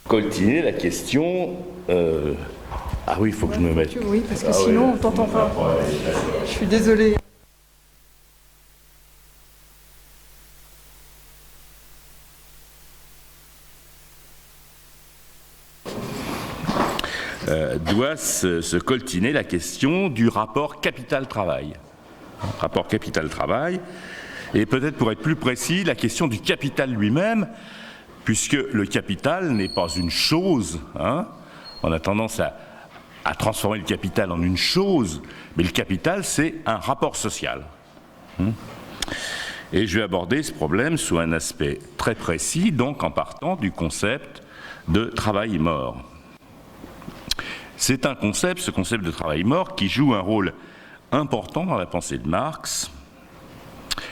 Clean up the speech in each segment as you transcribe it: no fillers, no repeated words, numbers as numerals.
coltiner la question... Ah oui, il faut que je me mette... Oui, parce que sinon, on ne t'entend pas. Je suis désolée. doit se coltiner la question du rapport capital-travail. Rapport capital-travail, et peut-être pour être plus précis, la question du capital lui-même, puisque le capital n'est pas une chose, hein. On a tendance à transformer le capital en une chose, mais le capital, c'est un rapport social. Et je vais aborder ce problème sous un aspect très précis, donc en partant du concept de travail mort. C'est un concept, ce concept de travail mort, qui joue un rôle important dans la pensée de Marx,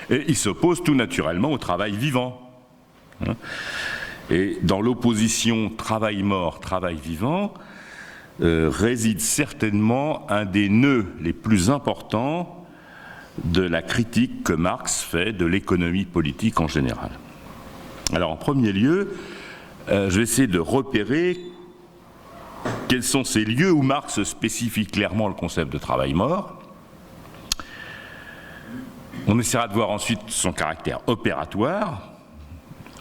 et il s'oppose tout naturellement au travail vivant. Et dans l'opposition travail mort, travail vivant, réside certainement un des nœuds les plus importants de la critique que Marx fait de l'économie politique en général. Alors en premier lieu, je vais essayer de repérer quels sont ces lieux où Marx spécifie clairement le concept de travail mort. On essaiera de voir ensuite son caractère opératoire,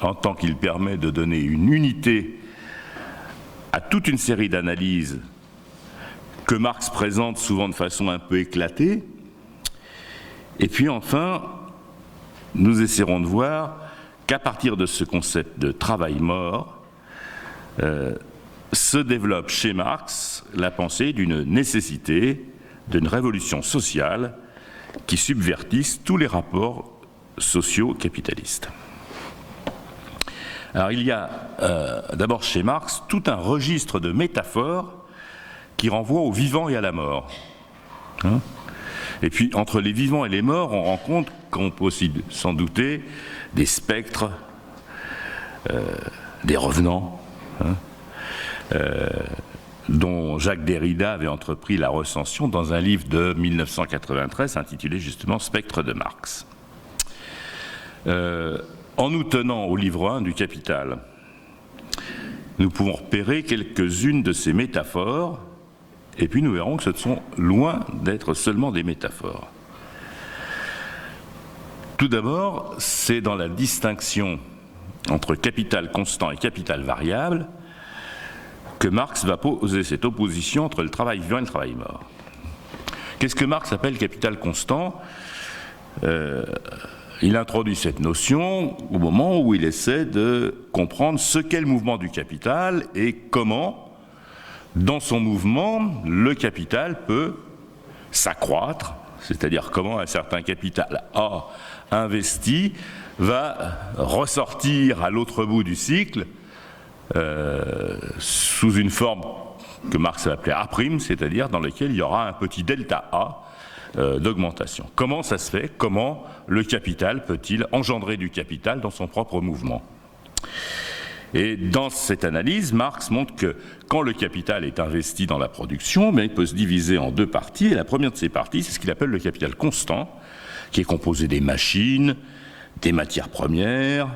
en tant qu'il permet de donner une unité à toute une série d'analyses que Marx présente souvent de façon un peu éclatée. Et puis enfin, nous essaierons de voir qu'à partir de ce concept de travail mort, se développe chez Marx la pensée d'une nécessité, d'une révolution sociale qui subvertisse tous les rapports sociaux capitalistes. Alors il y a d'abord chez Marx tout un registre de métaphores qui renvoient au vivant et à la mort. Et puis entre les vivants et les morts, on rencontre, qu'on peut aussi s'en douter, des spectres, des revenants, dont Jacques Derrida avait entrepris la recension dans un livre de 1993 intitulé justement « Spectre de Marx ». En nous tenant au livre 1 du Capital, nous pouvons repérer quelques-unes de ces métaphores, et puis nous verrons que ce sont loin d'être seulement des métaphores. Tout d'abord, c'est dans la distinction entre capital constant et capital variable que Marx va poser cette opposition entre le travail vivant et le travail mort. Qu'est-ce que Marx appelle capital constant ? Il introduit cette notion au moment où il essaie de comprendre ce qu'est le mouvement du capital et comment, dans son mouvement, le capital peut s'accroître, c'est-à-dire comment un certain capital A investi va ressortir à l'autre bout du cycle sous une forme que Marx appelait A', c'est-à-dire dans laquelle il y aura un petit delta A d'augmentation. Comment ça se fait ? Comment le capital peut-il engendrer du capital dans son propre mouvement ? Et dans cette analyse, Marx montre que quand le capital est investi dans la production, il peut se diviser en deux parties, et la première de ces parties, c'est ce qu'il appelle le capital constant, qui est composé des machines, des matières premières.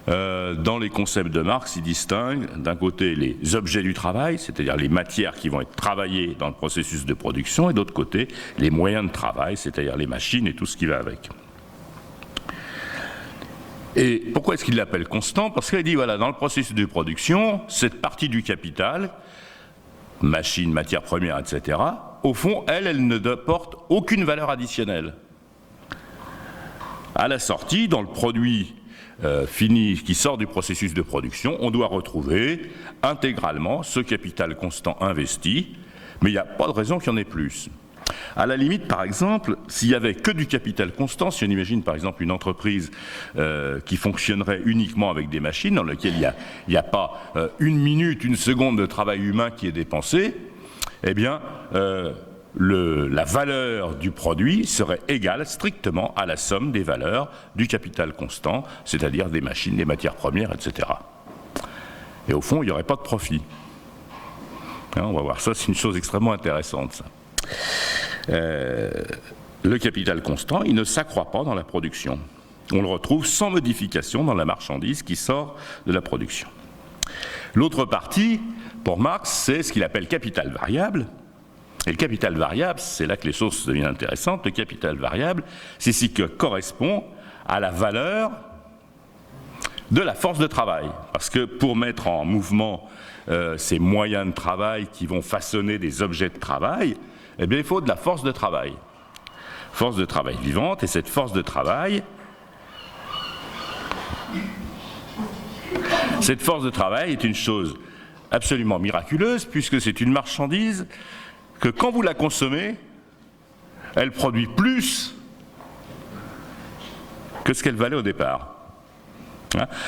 Dans les concepts de Marx, il distingue d'un côté les objets du travail, c'est-à-dire les matières qui vont être travaillées dans le processus de production, et d'autre côté les moyens de travail, c'est-à-dire les machines et tout ce qui va avec. Et pourquoi est-ce qu'il l'appelle constant ? Parce qu'il dit, voilà, dans le processus de production, cette partie du capital, machines, matières premières, etc., au fond, elle ne porte aucune valeur additionnelle. À la sortie, dans le produit fini qui sort du processus de production, on doit retrouver intégralement ce capital constant investi, mais il n'y a pas de raison qu'il y en ait plus. À la limite, par exemple, s'il n'y avait que du capital constant, si on imagine par exemple une entreprise qui fonctionnerait uniquement avec des machines, dans laquelle il n'y a pas une minute, une seconde de travail humain qui est dépensé, eh bien, la valeur du produit serait égale strictement à la somme des valeurs du capital constant, c'est-à-dire des machines, des matières premières, etc. Et au fond, il n'y aurait pas de profit. On va voir ça, c'est une chose extrêmement intéressante, ça. Le capital constant, il ne s'accroît pas dans la production. On le retrouve sans modification dans la marchandise qui sort de la production. L'autre partie, pour Marx, c'est ce qu'il appelle capital variable. Et le capital variable, c'est là que les choses deviennent intéressantes. Le capital variable, c'est ce qui correspond à la valeur de la force de travail. Parce que pour mettre en mouvement ces moyens de travail qui vont façonner des objets de travail, eh bien, il faut de la force de travail. Force de travail vivante, et cette force de travail, est une chose absolument miraculeuse, puisque c'est une marchandise que quand vous la consommez, elle produit plus que ce qu'elle valait au départ.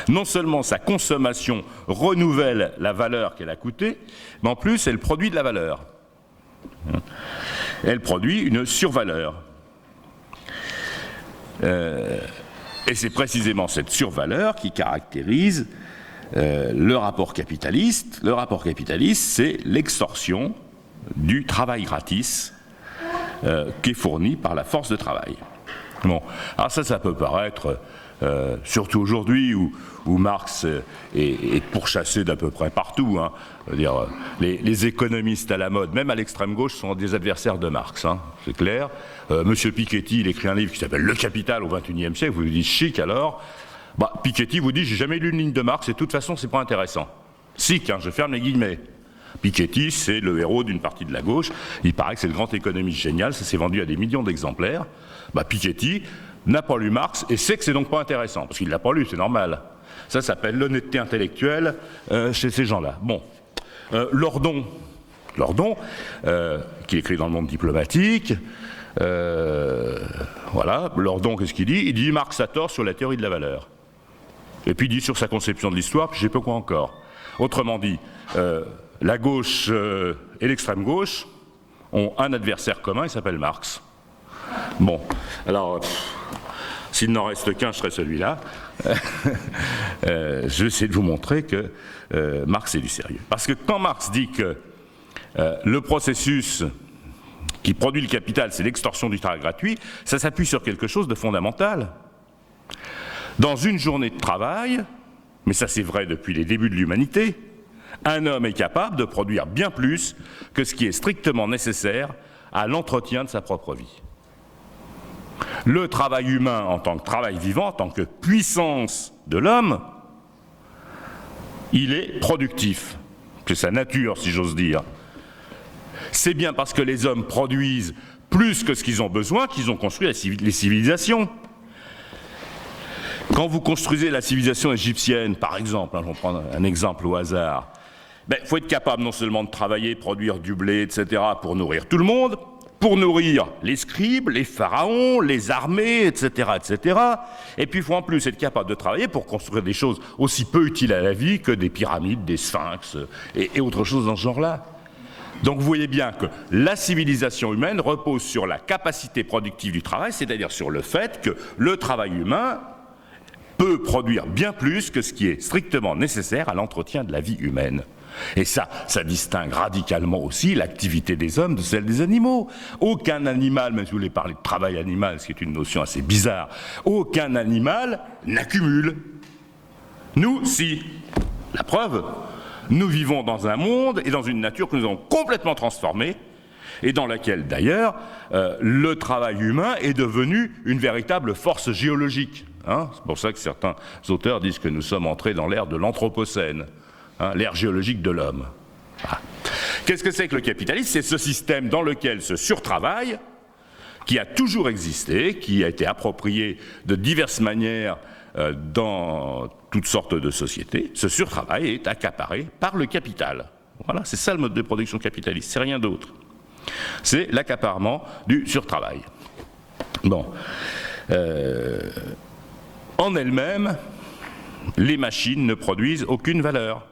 Non seulement sa consommation renouvelle la valeur qu'elle a coûtée, mais en plus elle produit de la valeur. Elle produit une survaleur. Et c'est précisément cette survaleur qui caractérise le rapport capitaliste. Le rapport capitaliste, c'est l'extorsion du travail gratis qui est fourni par la force de travail. Bon, alors ça peut paraître, surtout aujourd'hui où Marx est pourchassé d'à peu près partout. Hein. Dire, les économistes à la mode, même à l'extrême gauche, sont des adversaires de Marx, hein, c'est clair. Monsieur Piketty, il écrit un livre qui s'appelle Le Capital au XXIe siècle, vous lui dites chic alors. Piketty vous dit, j'ai jamais lu une ligne de Marx et de toute façon, c'est pas intéressant. Sic, hein, je ferme les guillemets. Piketty, c'est le héros d'une partie de la gauche. Il paraît que c'est le grand économiste génial, ça s'est vendu à des millions d'exemplaires. Piketty n'a pas lu Marx et sait que c'est donc pas intéressant, parce qu'il l'a pas lu, c'est normal. Ça s'appelle l'honnêteté intellectuelle chez ces gens-là. Bon, Lordon, qui écrit dans le Monde diplomatique, voilà, Lordon, qu'est-ce qu'il dit? Il dit Marx a tort sur la théorie de la valeur. Et puis il dit sur sa conception de l'histoire, puis je sais pas quoi encore. Autrement dit, la gauche et l'extrême gauche ont un adversaire commun, il s'appelle Marx. Bon, alors, s'il n'en reste qu'un, je serai celui-là. Je vais essayer de vous montrer que Marx est du sérieux. Parce que quand Marx dit que le processus qui produit le capital, c'est l'extorsion du travail gratuit, ça s'appuie sur quelque chose de fondamental. Dans une journée de travail, mais ça c'est vrai depuis les débuts de l'humanité, un homme est capable de produire bien plus que ce qui est strictement nécessaire à l'entretien de sa propre vie. Le travail humain en tant que travail vivant, en tant que puissance de l'homme, il est productif. C'est sa nature, si j'ose dire. C'est bien parce que les hommes produisent plus que ce qu'ils ont besoin qu'ils ont construit les civilisations. Quand vous construisez la civilisation égyptienne, par exemple, je vais prendre un exemple au hasard, il faut être capable non seulement de travailler, produire du blé, etc., pour nourrir tout le monde, pour nourrir les scribes, les pharaons, les armées, etc., etc. Et puis il faut en plus être capable de travailler pour construire des choses aussi peu utiles à la vie que des pyramides, des sphinx et autre chose dans ce genre-là. Donc vous voyez bien que la civilisation humaine repose sur la capacité productive du travail, c'est-à-dire sur le fait que le travail humain peut produire bien plus que ce qui est strictement nécessaire à l'entretien de la vie humaine. Et ça distingue radicalement aussi l'activité des hommes de celle des animaux. Aucun animal, même si vous voulez parler de travail animal, ce qui est une notion assez bizarre, aucun animal n'accumule. Nous, si. La preuve, nous vivons dans un monde et dans une nature que nous avons complètement transformée et dans laquelle, d'ailleurs, le travail humain est devenu une véritable force géologique. Hein, c'est pour ça que certains auteurs disent que nous sommes entrés dans l'ère de l'Anthropocène. L'ère géologique de l'homme. Voilà. Qu'est-ce que c'est que le capitalisme? C'est ce système dans lequel ce surtravail, qui a toujours existé, qui a été approprié de diverses manières dans toutes sortes de sociétés, ce surtravail est accaparé par le capital. Voilà, c'est ça le mode de production capitaliste, c'est rien d'autre. C'est l'accaparement du surtravail. Bon. En elles-mêmes, les machines ne produisent aucune valeur.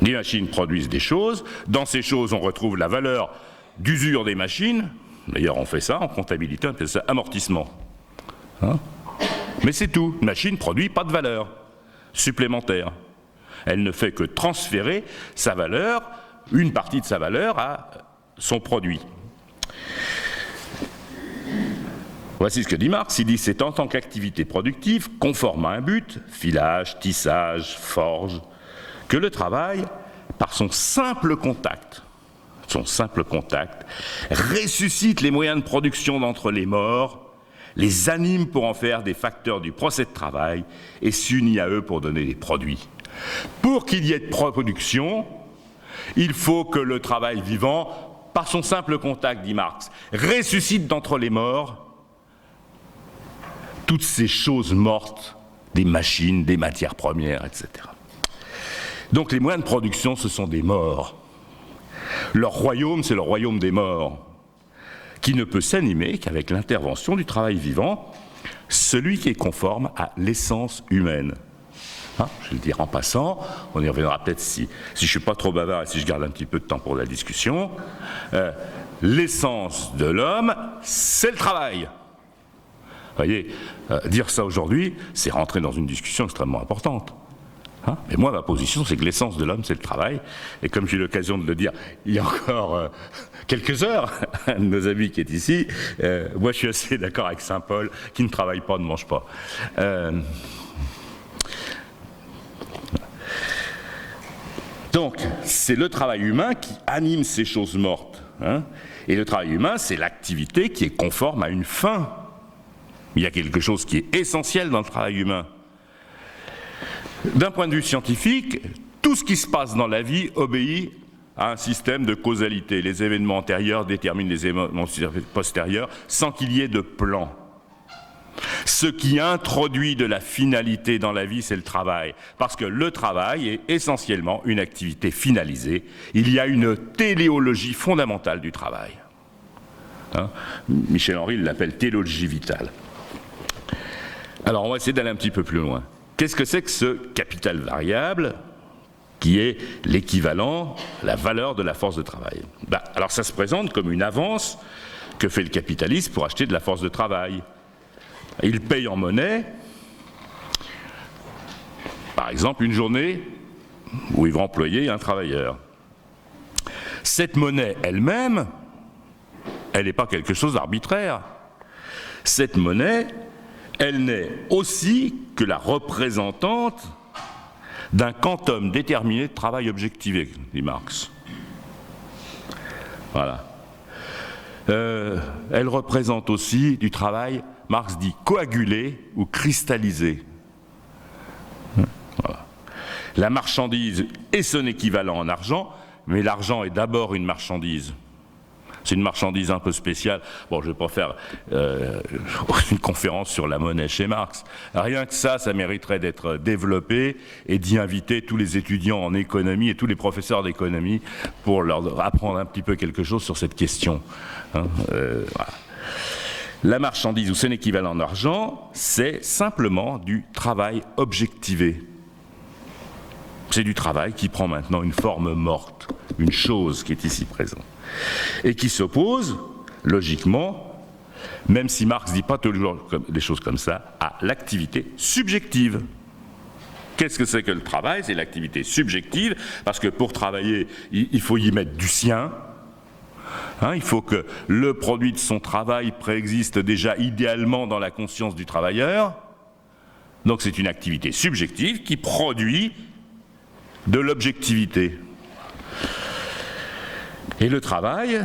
Les machines produisent des choses. Dans ces choses, on retrouve la valeur d'usure des machines. D'ailleurs, on fait ça en comptabilité, on appelle ça amortissement. Hein? Mais c'est tout. Une machine ne produit pas de valeur supplémentaire. Elle ne fait que transférer sa valeur, une partie de sa valeur, à son produit. Voici ce que dit Marx. Il dit « c'est en tant qu'activité productive, conforme à un but, filage, tissage, forge, que le travail, par son simple contact, ressuscite les moyens de production d'entre les morts, les anime pour en faire des facteurs du procès de travail et s'unit à eux pour donner des produits. Pour qu'il y ait de production, il faut que le travail vivant, par son simple contact, dit Marx, ressuscite d'entre les morts toutes ces choses mortes, des machines, des matières premières, etc. Donc les moyens de production, ce sont des morts. Leur royaume, c'est le royaume des morts, qui ne peut s'animer qu'avec l'intervention du travail vivant, celui qui est conforme à l'essence humaine. Hein, je vais le dire en passant, on y reviendra peut-être si je ne suis pas trop bavard et si je garde un petit peu de temps pour la discussion. L'essence de l'homme, c'est le travail. Vous voyez, dire ça aujourd'hui, c'est rentrer dans une discussion extrêmement importante. Hein, mais moi, ma position, c'est que l'essence de l'homme, c'est le travail. Et comme j'ai eu l'occasion de le dire il y a encore quelques heures, un de nos amis qui est ici, moi, je suis assez d'accord avec saint Paul, qui ne travaille pas, ne mange pas. Donc, c'est le travail humain qui anime ces choses mortes. Hein, et le travail humain, c'est l'activité qui est conforme à une fin. Il y a quelque chose qui est essentiel dans le travail humain. D'un point de vue scientifique, tout ce qui se passe dans la vie obéit à un système de causalité. Les événements antérieurs déterminent les événements postérieurs sans qu'il y ait de plan. Ce qui introduit de la finalité dans la vie, c'est le travail. Parce que le travail est essentiellement une activité finalisée. Il y a une téléologie fondamentale du travail. Hein, Michel Henry l'appelle téléologie vitale. Alors, on va essayer d'aller un petit peu plus loin. Qu'est-ce que c'est que ce capital variable qui est l'équivalent, la valeur de la force de travail? Alors, ça se présente comme une avance que fait le capitaliste pour acheter de la force de travail. Il paye en monnaie, par exemple, une journée où il va employer un travailleur. Cette monnaie elle-même, elle n'est pas quelque chose d'arbitraire. Cette monnaie, elle n'est aussi que la représentante d'un quantum déterminé de travail objectivé, dit Marx. Voilà. Elle représente aussi du travail, Marx dit coagulé ou cristallisé. Voilà. La marchandise est son équivalent en argent, mais l'argent est d'abord une marchandise. C'est une marchandise un peu spéciale. Bon, je ne vais pas faire une conférence sur la monnaie chez Marx. Rien que ça mériterait d'être développé et d'y inviter tous les étudiants en économie et tous les professeurs d'économie pour leur apprendre un petit peu quelque chose sur cette question. Hein, voilà. La marchandise ou son équivalent en argent, c'est simplement du travail objectivé. C'est du travail qui prend maintenant une forme morte, une chose qui est ici présente. Et qui s'oppose, logiquement, même si Marx ne dit pas toujours des choses comme ça, à l'activité subjective. Qu'est-ce que c'est que le travail? C'est l'activité subjective, parce que pour travailler, il faut y mettre du sien. Hein, il faut que le produit de son travail préexiste déjà idéalement dans la conscience du travailleur. Donc c'est une activité subjective qui produit de l'objectivité. Et le travail,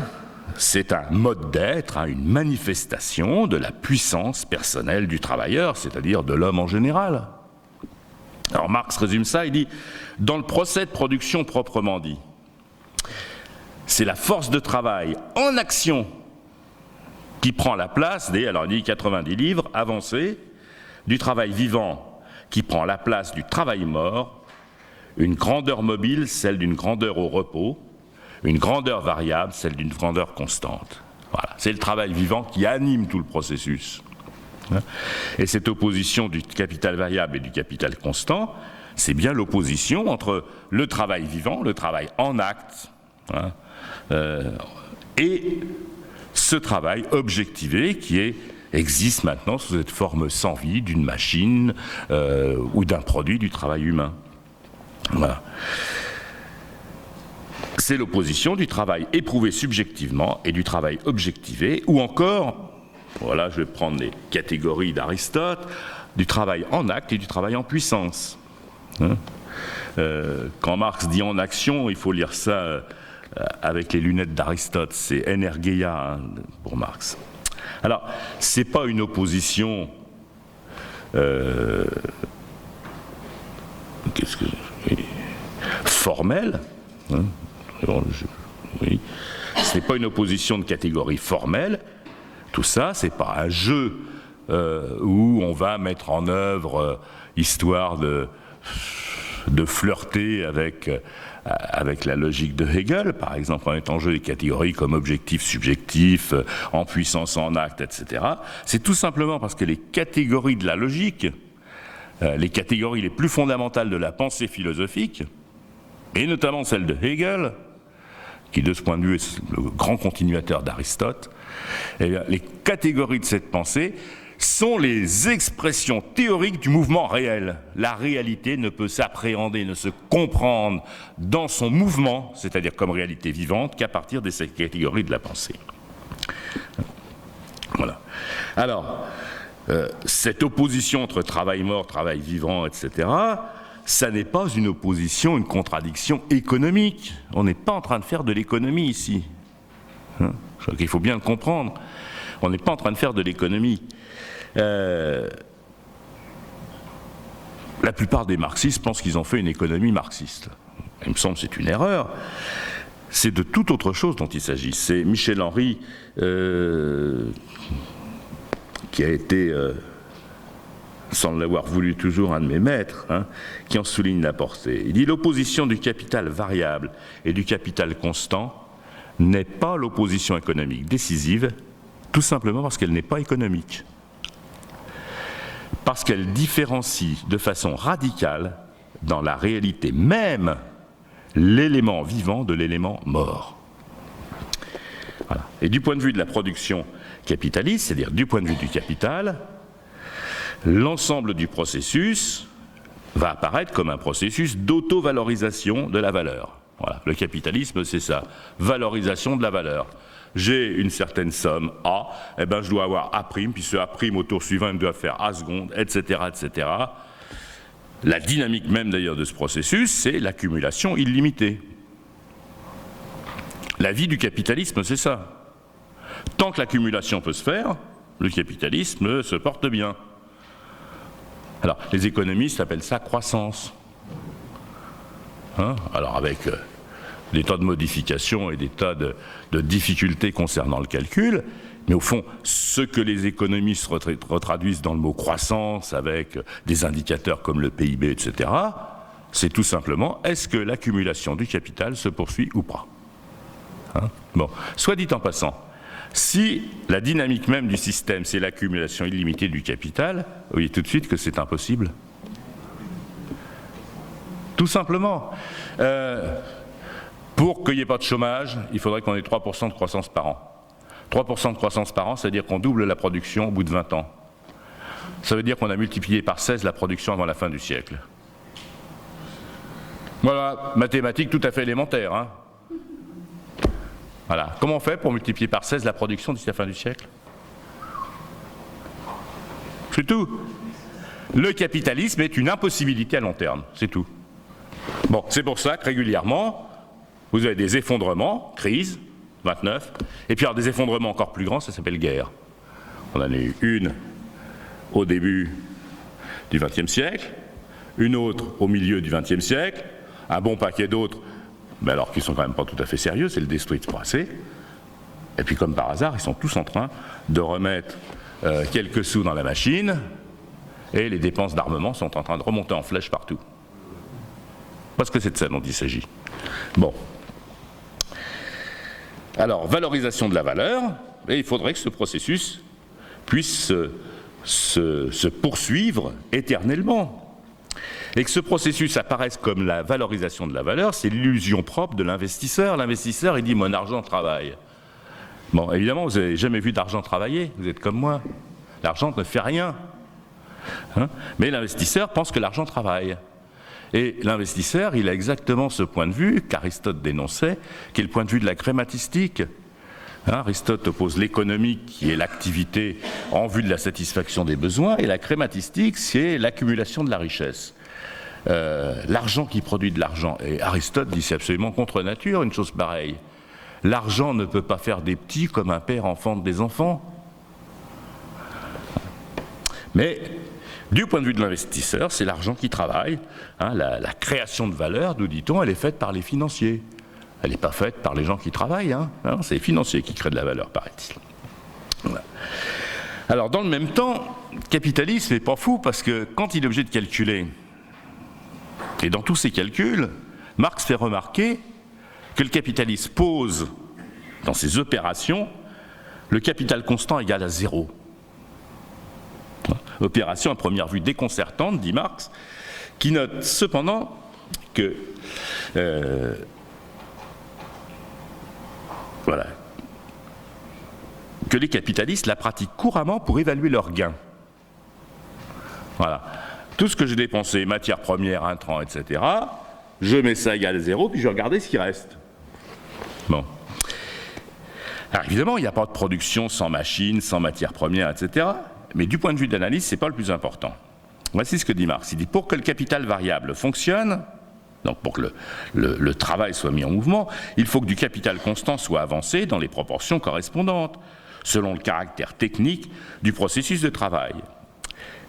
c'est un mode d'être, une manifestation de la puissance personnelle du travailleur, c'est-à-dire de l'homme en général. Alors Marx résume ça, il dit « Dans le procès de production proprement dit, c'est la force de travail en action qui prend la place des, alors il dit 90 livres avancés, du travail vivant qui prend la place du travail mort, une grandeur mobile, celle d'une grandeur au repos, une grandeur variable, celle d'une grandeur constante. » Voilà, c'est le travail vivant qui anime tout le processus. Et cette opposition du capital variable et du capital constant, c'est bien l'opposition entre le travail vivant, le travail en acte, et ce travail objectivé qui existe maintenant sous cette forme sans vie d'une machine ou d'un produit du travail humain. Voilà. C'est l'opposition du travail éprouvé subjectivement et du travail objectivé, ou encore voilà, je vais prendre les catégories d'Aristote, du travail en acte et du travail en puissance. Quand Marx dit en action, il faut lire ça avec les lunettes d'Aristote, c'est energeia pour Marx. Alors, ce n'est pas une opposition formelle, oui. Ce n'est pas une opposition de catégorie formelle, tout ça, ce n'est pas un jeu où on va mettre en œuvre, histoire de flirter avec la logique de Hegel, par exemple, en mettant en jeu des catégories comme objectif, subjectif, en puissance, en acte, etc. C'est tout simplement parce que les catégories de la logique, les catégories les plus fondamentales de la pensée philosophique, et notamment celle de Hegel, qui de ce point de vue est le grand continuateur d'Aristote, eh bien, les catégories de cette pensée sont les expressions théoriques du mouvement réel. La réalité ne peut s'appréhender, ne se comprendre dans son mouvement, c'est-à-dire comme réalité vivante, qu'à partir de ces catégories de la pensée. Voilà. Alors, cette opposition entre travail mort, travail vivant, etc., ça n'est pas une opposition, une contradiction économique. On n'est pas en train de faire de l'économie ici. Je crois qu'il faut bien le comprendre. On n'est pas en train de faire de l'économie. La plupart des marxistes pensent qu'ils ont fait une économie marxiste. Il me semble que c'est une erreur. C'est de toute autre chose dont il s'agit. C'est Michel Henry qui a été, sans l'avoir voulu toujours, un de mes maîtres, qui en souligne la portée. Il dit « L'opposition du capital variable et du capital constant n'est pas l'opposition économique décisive, tout simplement parce qu'elle n'est pas économique. Parce qu'elle différencie de façon radicale, dans la réalité même, l'élément vivant de l'élément mort. » Voilà. Et du point de vue de la production capitaliste, c'est-à-dire du point de vue du capital, l'ensemble du processus va apparaître comme un processus d'auto-valorisation de la valeur. Voilà. Le capitalisme, c'est ça, valorisation de la valeur. J'ai une certaine somme A, eh ben je dois avoir A', puis ce A' au tour suivant, il doit faire A seconde, etc., etc. La dynamique même d'ailleurs de ce processus, c'est l'accumulation illimitée. La vie du capitalisme, c'est ça. Tant que l'accumulation peut se faire, le capitalisme se porte bien. Alors, les économistes appellent ça croissance. Alors, avec des tas de modifications et des tas de difficultés concernant le calcul, mais au fond, ce que les économistes retraduisent dans le mot croissance, avec des indicateurs comme le PIB, etc., c'est tout simplement, est-ce que l'accumulation du capital se poursuit ou pas ? Bon, soit dit en passant, si la dynamique même du système, c'est l'accumulation illimitée du capital, vous voyez tout de suite que c'est impossible. Tout simplement. Pour qu'il n'y ait pas de chômage, il faudrait qu'on ait 3% de croissance par an. 3% de croissance par an, ça veut dire qu'on double la production au bout de 20 ans. Ça veut dire qu'on a multiplié par 16 la production avant la fin du siècle. Voilà, mathématiques tout à fait élémentaires. Voilà. Comment on fait pour multiplier par 16 la production d'ici la fin du siècle? C'est tout. Le capitalisme est une impossibilité à long terme, c'est tout. Bon, c'est pour ça que régulièrement, vous avez des effondrements, crise, 29, et puis alors des effondrements encore plus grands, ça s'appelle guerre. On en a eu une au début du XXe siècle, une autre au milieu du XXe siècle, un bon paquet d'autres, mais alors qu'ils sont quand même pas tout à fait sérieux, c'est le Destruit Procès. Et puis comme par hasard, ils sont tous en train de remettre quelques sous dans la machine, et les dépenses d'armement sont en train de remonter en flèche partout. Parce que c'est de ça dont il s'agit. Bon. Alors, valorisation de la valeur, et il faudrait que ce processus puisse se poursuivre éternellement. Et que ce processus apparaisse comme la valorisation de la valeur, c'est l'illusion propre de l'investisseur. L'investisseur, il dit « mon argent travaille ». Bon, évidemment, vous n'avez jamais vu d'argent travailler, vous êtes comme moi. L'argent ne fait rien. Mais l'investisseur pense que l'argent travaille. Et l'investisseur, il a exactement ce point de vue qu'Aristote dénonçait, qui est le point de vue de la grammatistique. Aristote oppose l'économique, qui est l'activité en vue de la satisfaction des besoins, et la crématistique, c'est l'accumulation de la richesse. L'argent qui produit de l'argent. Et Aristote dit c'est absolument contre nature une chose pareille. L'argent ne peut pas faire des petits comme un père enfante des enfants. Mais du point de vue de l'investisseur, c'est l'argent qui travaille. La création de valeur, nous dit-on, elle est faite par les financiers. Elle n'est pas faite par les gens qui travaillent. C'est les financiers qui créent de la valeur, paraît-il. Voilà. Alors, dans le même temps, le capitalisme n'est pas fou parce que quand il est obligé de calculer, et dans tous ses calculs, Marx fait remarquer que le capitaliste pose dans ses opérations le capital constant égal à 0. Opération à première vue déconcertante, dit Marx, qui note cependant que que les capitalistes la pratiquent couramment pour évaluer leurs gains. Voilà. Tout ce que j'ai dépensé, matières premières, intrants, etc., je mets ça égal à 0, puis je vais regarder ce qui reste. Bon. Alors évidemment, il n'y a pas de production sans machines, sans matières premières, etc., mais du point de vue de l'analyse, ce n'est pas le plus important. Voici ce que dit Marx. Il dit, pour que le capital variable fonctionne, donc pour que le travail soit mis en mouvement, il faut que du capital constant soit avancé dans les proportions correspondantes, selon le caractère technique du processus de travail.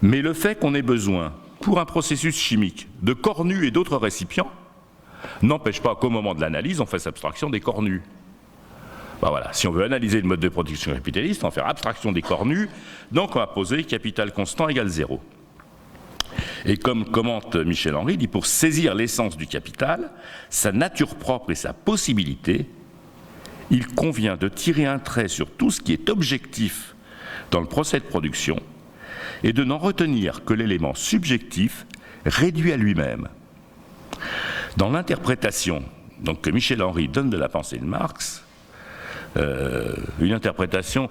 Mais le fait qu'on ait besoin, pour un processus chimique, de corps nus et d'autres récipients, n'empêche pas qu'au moment de l'analyse, on fasse abstraction des corps nus. Voilà. Si on veut analyser le mode de production capitaliste, on va faire abstraction des corps nus, donc on va poser capital constant égale 0. Et comme commente Michel Henry, il dit pour saisir l'essence du capital, sa nature propre et sa possibilité, il convient de tirer un trait sur tout ce qui est objectif dans le procès de production et de n'en retenir que l'élément subjectif réduit à lui-même. Dans l'interprétation donc, que Michel Henry donne de la pensée de Marx, une interprétation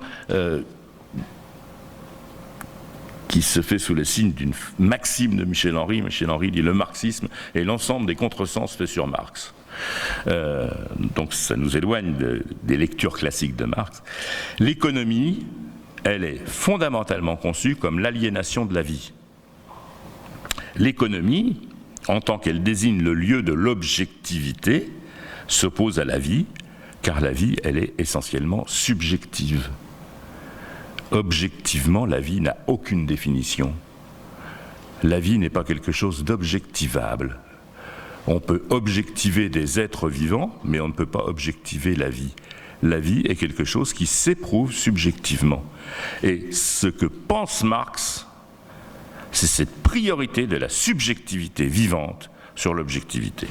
qui se fait sous le signe d'une maxime de Michel Henry. Michel Henry dit le marxisme est l'ensemble des contresens faits sur Marx. Donc ça nous éloigne des lectures classiques de Marx. L'économie, elle est fondamentalement conçue comme l'aliénation de la vie. L'économie, en tant qu'elle désigne le lieu de l'objectivité, s'oppose à la vie, car la vie, elle est essentiellement subjective. Objectivement, la vie n'a aucune définition. La vie n'est pas quelque chose d'objectivable. On peut objectiver des êtres vivants, mais on ne peut pas objectiver la vie. La vie est quelque chose qui s'éprouve subjectivement. Et ce que pense Marx, c'est cette priorité de la subjectivité vivante sur l'objectivité.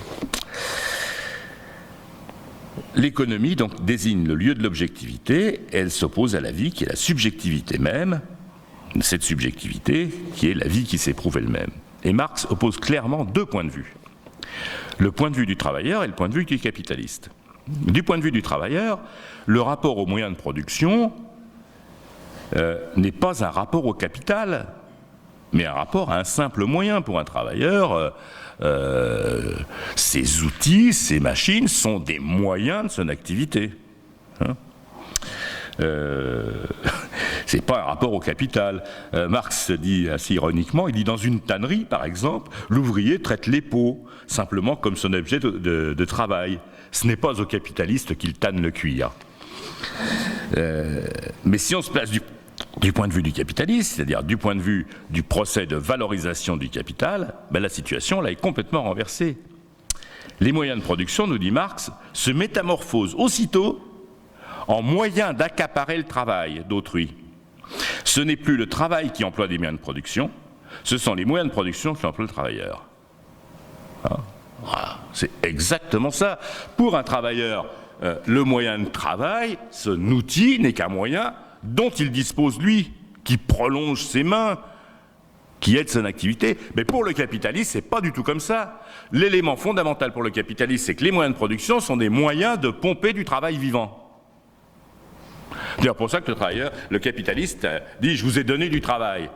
L'économie donc désigne le lieu de l'objectivité, et elle s'oppose à la vie qui est la subjectivité même, cette subjectivité qui est la vie qui s'éprouve elle-même. Et Marx oppose clairement deux points de vue. Le point de vue du travailleur et le point de vue du capitaliste. Du point de vue du travailleur, le rapport aux moyens de production n'est pas un rapport au capital, mais un rapport à un simple moyen pour un travailleur. Ces outils, ces machines sont des moyens de son activité. C'est pas un rapport au capital. Marx dit assez ironiquement, il dit dans une tannerie, par exemple, l'ouvrier traite les pots simplement comme son objet de travail. Ce n'est pas au capitaliste qu'il tanne le cuir. Mais si on se place du point de vue du capitaliste, c'est-à-dire du point de vue du procès de valorisation du capital, la situation là est complètement renversée. Les moyens de production, nous dit Marx, se métamorphosent aussitôt en moyens d'accaparer le travail d'autrui. Ce n'est plus le travail qui emploie des moyens de production, ce sont les moyens de production qui emploient le travailleur. Voilà, c'est exactement ça. Pour un travailleur, le moyen de travail, son outil n'est qu'un moyen dont il dispose lui, qui prolonge ses mains, qui aide son activité. Mais pour le capitaliste, c'est pas du tout comme ça. L'élément fondamental pour le capitaliste, c'est que les moyens de production sont des moyens de pomper du travail vivant. C'est pour ça que le capitaliste dit « je vous ai donné du travail ».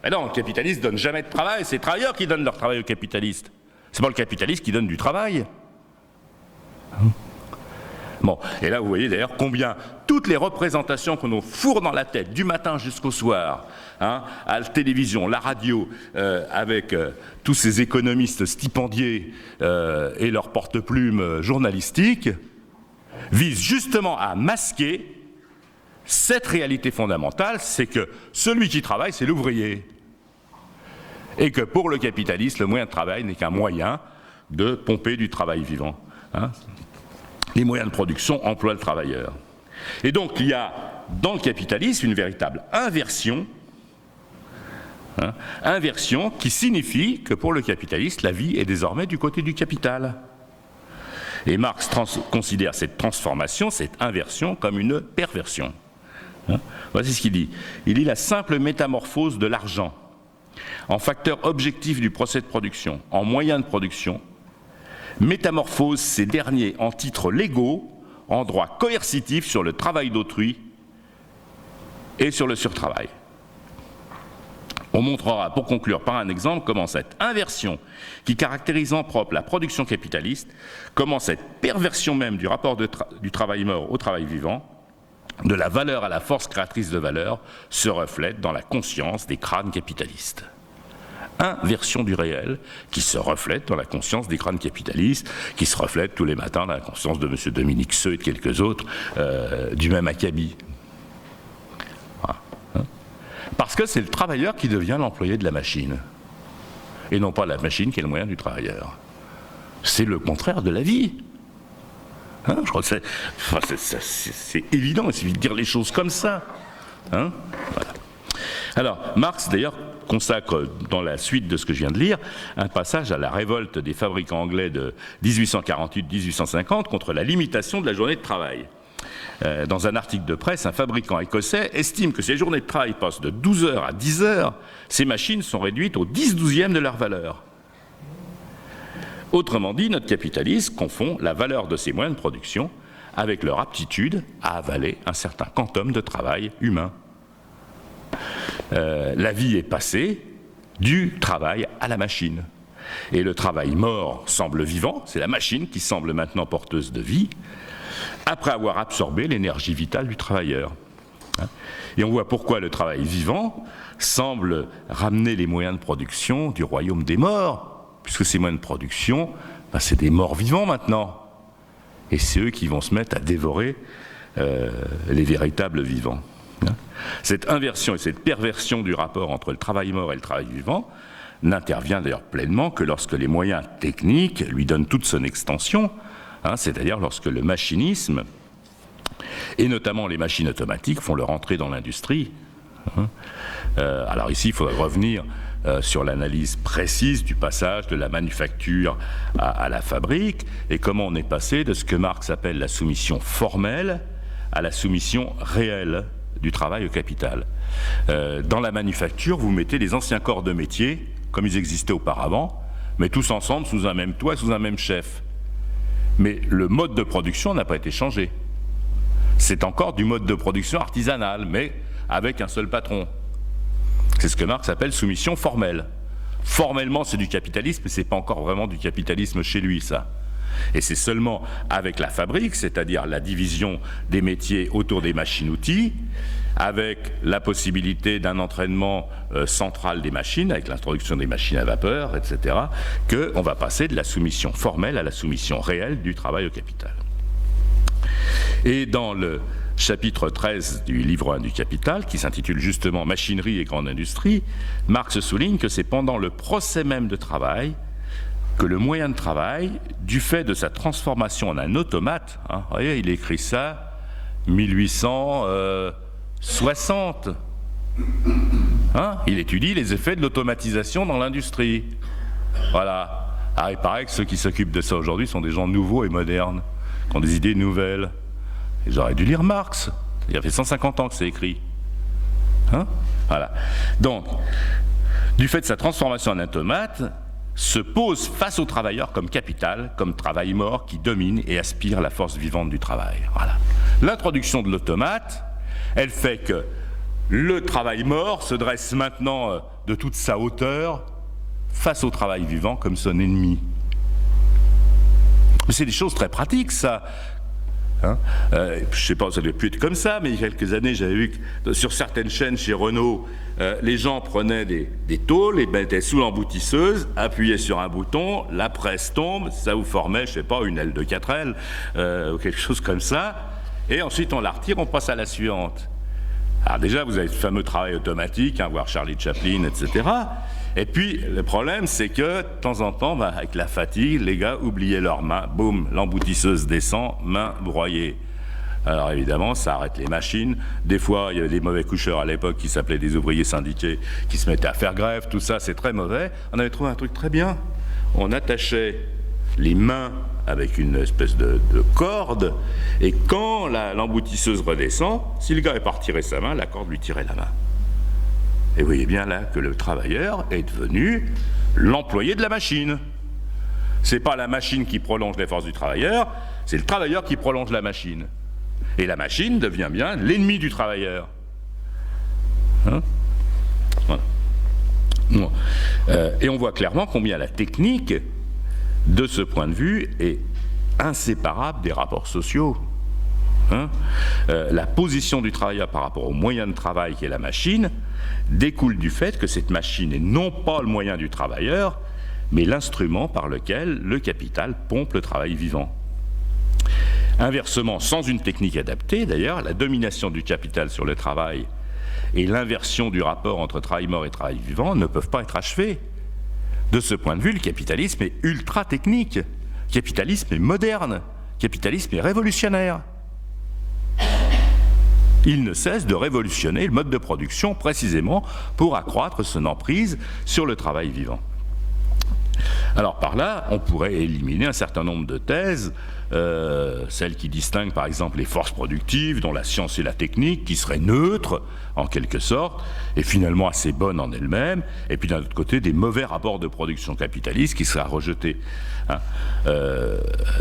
Mais non, le capitaliste ne donne jamais de travail, c'est les travailleurs qui donnent leur travail au capitaliste. C'est pas le capitaliste qui donne du travail. Bon, et là vous voyez d'ailleurs combien toutes les représentations qu'on nous fourre dans la tête du matin jusqu'au soir, à la télévision, la radio, avec tous ces économistes stipendiés et leurs porte-plumes journalistiques, visent justement à masquer cette réalité fondamentale, c'est que celui qui travaille, c'est l'ouvrier. Et que pour le capitaliste, le moyen de travail n'est qu'un moyen de pomper du travail vivant. Les moyens de production emploient le travailleur. Et donc il y a dans le capitalisme une véritable inversion, inversion qui signifie que pour le capitaliste, la vie est désormais du côté du capital. Et Marx considère cette transformation, cette inversion, comme une perversion. Voici ce qu'il dit. Il dit la simple métamorphose de l'argent en facteur objectif du procès de production, en moyen de production, métamorphose ces derniers en titres légaux, en droits coercitifs sur le travail d'autrui et sur le surtravail. On montrera, pour conclure par un exemple, comment cette inversion qui caractérise en propre la production capitaliste, comment cette perversion même du rapport du travail mort au travail vivant, de la valeur à la force créatrice de valeur, se reflète dans la conscience des crânes capitalistes. Inversion du réel qui se reflète dans la conscience des crânes capitalistes, qui se reflète tous les matins dans la conscience de M. Dominique Seux et de quelques autres du même acabit. Parce que c'est le travailleur qui devient l'employé de la machine, et non pas la machine qui est le moyen du travailleur. C'est le contraire de la vie. Je crois que c'est évident, il suffit de dire les choses comme ça. Voilà. Alors, Marx, d'ailleurs, consacre, dans la suite de ce que je viens de lire, un passage à la révolte des fabricants anglais de 1848-1850 contre la limitation de la journée de travail. Dans un article de presse, un fabricant écossais estime que si les journées de travail passent de 12 heures à 10 heures, ces machines sont réduites au 10/12e de leur valeur. Autrement dit, notre capitaliste confond la valeur de ces moyens de production avec leur aptitude à avaler un certain quantum de travail humain. La vie est passée du travail à la machine. Et le travail mort semble vivant, c'est la machine qui semble maintenant porteuse de vie, après avoir absorbé l'énergie vitale du travailleur. Et on voit pourquoi le travail vivant semble ramener les moyens de production du royaume des morts, puisque ces moyens de production, c'est des morts vivants maintenant. Et c'est eux qui vont se mettre à dévorer les véritables vivants. Cette inversion et cette perversion du rapport entre le travail mort et le travail vivant n'intervient d'ailleurs pleinement que lorsque les moyens techniques lui donnent toute son extension, c'est-à-dire lorsque le machinisme, et notamment les machines automatiques, font leur entrée dans l'industrie. Alors ici, il faudrait revenir sur l'analyse précise du passage de la manufacture à la fabrique, et comment on est passé de ce que Marx appelle la soumission formelle à la soumission réelle du travail au capital. Dans la manufacture, vous mettez les anciens corps de métier, comme ils existaient auparavant, mais tous ensemble sous un même toit, sous un même chef. Mais le mode de production n'a pas été changé. C'est encore du mode de production artisanal, mais avec un seul patron. C'est ce que Marx appelle soumission formelle. Formellement, c'est du capitalisme, mais ce n'est pas encore vraiment du capitalisme chez lui, ça. Et c'est seulement avec la fabrique, c'est-à-dire la division des métiers autour des machines-outils, avec la possibilité d'un entraînement central des machines, avec l'introduction des machines à vapeur, etc., qu'on va passer de la soumission formelle à la soumission réelle du travail au capital. Et dans le chapitre 13 du livre 1 du Capital, qui s'intitule justement « Machinerie et grande industrie », Marx souligne que c'est pendant le procès même de travail que le moyen de travail, du fait de sa transformation en un automate, vous voyez, il écrit ça 1860, il étudie les effets de l'automatisation dans l'industrie. Voilà. Alors il paraît que ceux qui s'occupent de ça aujourd'hui sont des gens nouveaux et modernes, qui ont des idées nouvelles. Ils auraient dû lire Marx. Il y a fait 150 ans que c'est écrit. Voilà. Donc, du fait de sa transformation en automate, se pose face aux travailleurs comme capital, comme travail mort qui domine et aspire la force vivante du travail. Voilà. L'introduction de l'automate, elle fait que le travail mort se dresse maintenant de toute sa hauteur face au travail vivant comme son ennemi. Mais c'est des choses très pratiques, ça. Hein, je ne sais pas, ça ne doit plus être comme ça, mais il y a quelques années, j'avais vu que sur certaines chaînes chez Renault, les gens prenaient des tôles, les mettaient sous l'emboutisseuse, appuyaient sur un bouton, la presse tombe, ça vous formait, je ne sais pas, une aile de 4 ailes, ou quelque chose comme ça, et ensuite on la retire, on passe à la suivante. Alors déjà, vous avez ce fameux travail automatique, hein, voir Charlie Chaplin, etc. Et puis, le problème, c'est que, de temps en temps, avec la fatigue, les gars oubliaient leurs mains. Boum, l'emboutisseuse descend, main broyée. Alors évidemment, ça arrête les machines. Des fois, il y avait des mauvais coucheurs à l'époque qui s'appelaient des ouvriers syndiqués, qui se mettaient à faire grève. Tout ça, c'est très mauvais. On avait trouvé un truc très bien. On attachait les mains avec une espèce de corde, et quand l'emboutisseuse redescend, si le gars n'est pas retiré sa main, la corde lui tirait la main. Et vous voyez bien là que le travailleur est devenu l'employé de la machine. C'est pas la machine qui prolonge les forces du travailleur, c'est le travailleur qui prolonge la machine. Et la machine devient bien l'ennemi du travailleur. Hein? Voilà. Bon. Et on voit clairement combien la technique, de ce point de vue, est inséparable des rapports sociaux. Hein, la position du travailleur par rapport au moyen de travail qui est la machine découle du fait que cette machine n'est non pas le moyen du travailleur, mais l'instrument par lequel le capital pompe le travail vivant. Inversement, sans une technique adaptée, d'ailleurs, la domination du capital sur le travail et l'inversion du rapport entre travail mort et travail vivant ne peuvent pas être achevées. De ce point de vue, le capitalisme est ultra technique, le capitalisme est moderne, le capitalisme est révolutionnaire. Il ne cesse de révolutionner le mode de production précisément pour accroître son emprise sur le travail vivant. Alors par là, on pourrait éliminer un certain nombre de thèses, celles qui distinguent par exemple les forces productives, dont la science et la technique, qui seraient neutres en quelque sorte, et finalement assez bonnes en elles-mêmes, et puis d'un autre côté des mauvais rapports de production capitaliste qui seraient à rejeter. Hein.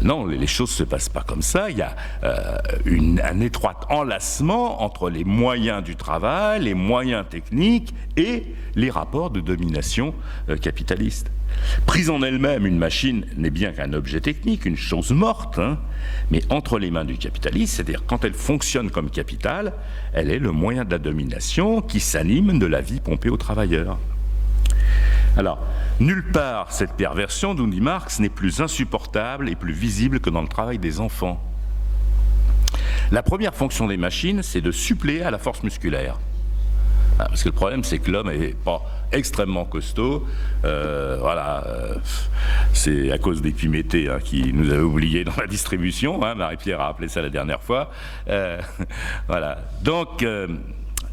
Non, les choses ne se passent pas comme ça. Il y a un étroit enlacement entre les moyens du travail, les moyens techniques et les rapports de domination capitaliste. Prise en elle-même, une machine n'est bien qu'un objet technique, une chose morte, hein, mais entre les mains du capitaliste, c'est-à-dire quand elle fonctionne comme capital, elle est le moyen de la domination qui s'anime de la vie pompée aux travailleurs. Alors, nulle part cette perversion, nous dit Marx, n'est plus insupportable et plus visible que dans le travail des enfants. La première fonction des machines, c'est de suppléer à la force musculaire. Parce que le problème, c'est que l'homme n'est pas extrêmement costaud. C'est à cause des Piméthée qui nous avait oubliés dans la distribution. Hein, Marie-Pierre a appelé ça la dernière fois. Voilà. Donc,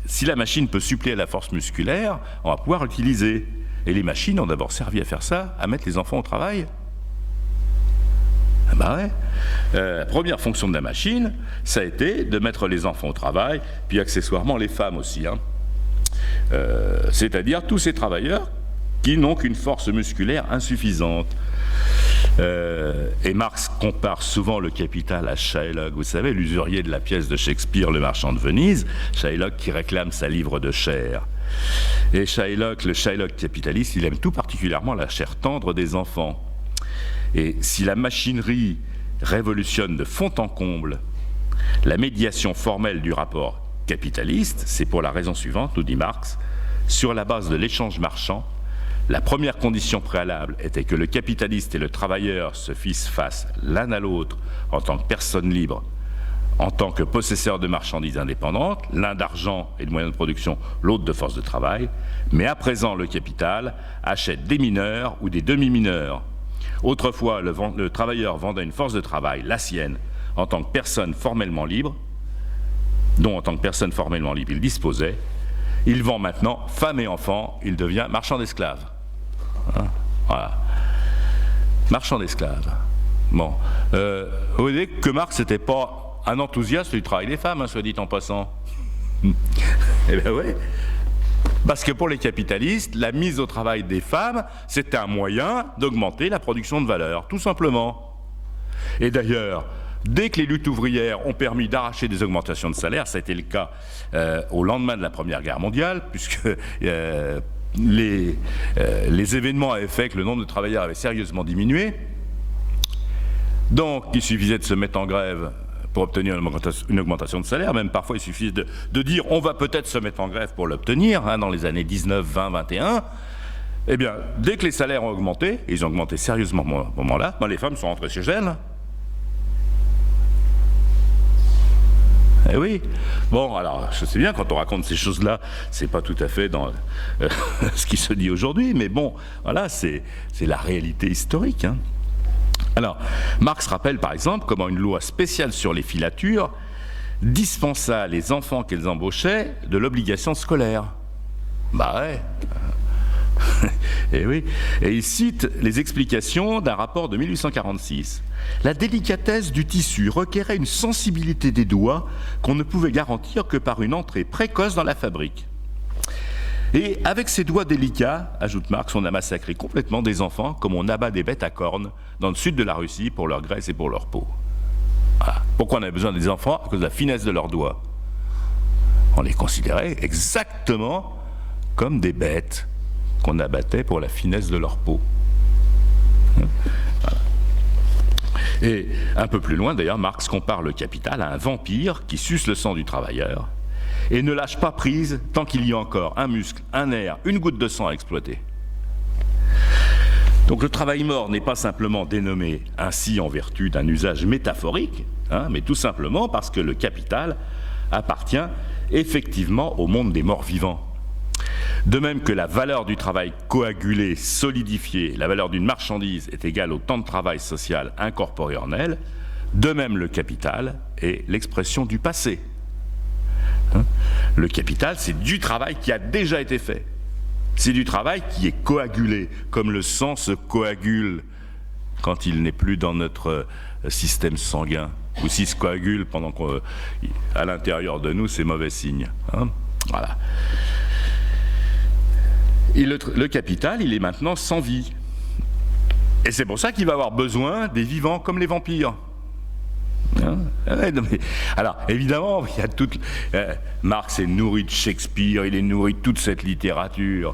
si la machine peut suppléer à la force musculaire, on va pouvoir l'utiliser. Et les machines ont d'abord servi à faire ça, à mettre les enfants au travail. La première fonction de la machine, ça a été de mettre les enfants au travail, puis accessoirement les femmes aussi. Hein. C'est-à-dire tous ces travailleurs qui n'ont qu'une force musculaire insuffisante. Et Marx compare souvent le capital à Shylock, vous savez, l'usurier de la pièce de Shakespeare, Le Marchand de Venise, Shylock qui réclame sa livre de chair. Et Shylock, le Shylock capitaliste, il aime tout particulièrement la chair tendre des enfants. Et si la machinerie révolutionne de fond en comble la médiation formelle du rapport capitaliste, c'est pour la raison suivante, nous dit Marx, sur la base de l'échange marchand, la première condition préalable était que le capitaliste et le travailleur se fissent face l'un à l'autre en tant que personnes libres, en tant que possesseurs de marchandises indépendantes, l'un d'argent et de moyens de production, l'autre de force de travail, mais à présent le capital achète des mineurs ou des demi-mineurs. Autrefois, le travailleur vendait une force de travail, la sienne, en tant que personne formellement libre, dont en tant que personne formellement libre il disposait. Il vend maintenant femme et enfants, il devient marchand d'esclaves. Hein, voilà. Marchand d'esclaves. Bon. Vous voyez que Marx n'était pas un enthousiaste du travail des femmes, hein, soit dit en passant. Eh bien oui. Parce que pour les capitalistes, la mise au travail des femmes, c'était un moyen d'augmenter la production de valeur, tout simplement. Et d'ailleurs, dès que les luttes ouvrières ont permis d'arracher des augmentations de salaire, ça a été le cas au lendemain de la Première Guerre mondiale, puisque les événements avaient fait que le nombre de travailleurs avait sérieusement diminué. Donc, il suffisait de se mettre en grève pour obtenir une augmentation de salaire. Même parfois, il suffit de dire on va peut-être se mettre en grève pour l'obtenir, dans les années 19, 20, 21. Eh bien, dès que les salaires ont augmenté, et ils ont augmenté sérieusement à ce moment-là, les femmes sont rentrées chez elles. Eh oui. Bon, alors, je sais bien, quand on raconte ces choses-là, c'est pas tout à fait dans ce qui se dit aujourd'hui, mais bon, voilà, c'est la réalité historique. Alors, Marx rappelle par exemple comment une loi spéciale sur les filatures dispensa les enfants qu'elles embauchaient de l'obligation scolaire. Bah ouais. Et oui. Et il cite les explications d'un rapport de 1846. La délicatesse du tissu requérait une sensibilité des doigts qu'on ne pouvait garantir que par une entrée précoce dans la fabrique. Et avec ces doigts délicats, ajoute Marx, on a massacré complètement des enfants comme on abat des bêtes à cornes dans le sud de la Russie pour leur graisse et pour leur peau. Voilà. Pourquoi on avait besoin des enfants? À cause de la finesse de leurs doigts. On les considérait exactement comme des bêtes qu'on abattait pour la finesse de leur peau. Voilà. Et un peu plus loin, d'ailleurs, Marx compare le capital à un vampire qui suce le sang du travailleur et ne lâche pas prise tant qu'il y a encore un muscle, un nerf, une goutte de sang à exploiter. Donc le travail mort n'est pas simplement dénommé ainsi en vertu d'un usage métaphorique, mais tout simplement parce que le capital appartient effectivement au monde des morts vivants. De même que la valeur du travail coagulé, solidifié, la valeur d'une marchandise est égale au temps de travail social incorporé en elle, de même le capital est l'expression du passé. Le capital, c'est du travail qui a déjà été fait. C'est du travail qui est coagulé, comme le sang se coagule quand il n'est plus dans notre système sanguin, ou s'il se coagule pendant qu'à l'intérieur de nous, c'est mauvais signe. Voilà. Et le capital, il est maintenant sans vie. Et c'est pour ça qu'il va avoir besoin des vivants comme les vampires. Alors, évidemment, il y a toute, Marx est nourri de Shakespeare, il est nourri de toute cette littérature.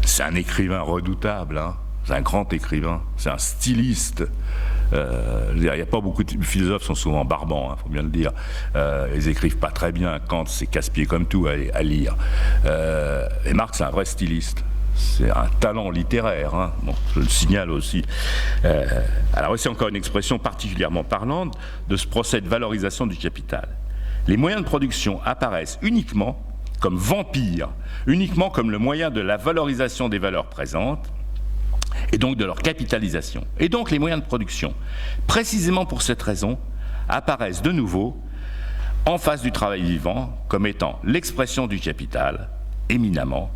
C'est un écrivain redoutable, c'est un grand écrivain, c'est un styliste. Il n'y a pas beaucoup de philosophes, sont souvent barbants, faut bien le dire. Ils écrivent pas très bien. Kant, c'est casse-pied comme tout à lire. Et Marx, c'est un vrai styliste. C'est un talent littéraire, Bon, je le signale aussi. Alors voici encore une expression particulièrement parlante de ce procès de valorisation du capital. Les moyens de production apparaissent uniquement comme vampires, uniquement comme le moyen de la valorisation des valeurs présentes, et donc de leur capitalisation. Et donc les moyens de production, précisément pour cette raison, apparaissent de nouveau en face du travail vivant comme étant l'expression du capital, éminemment,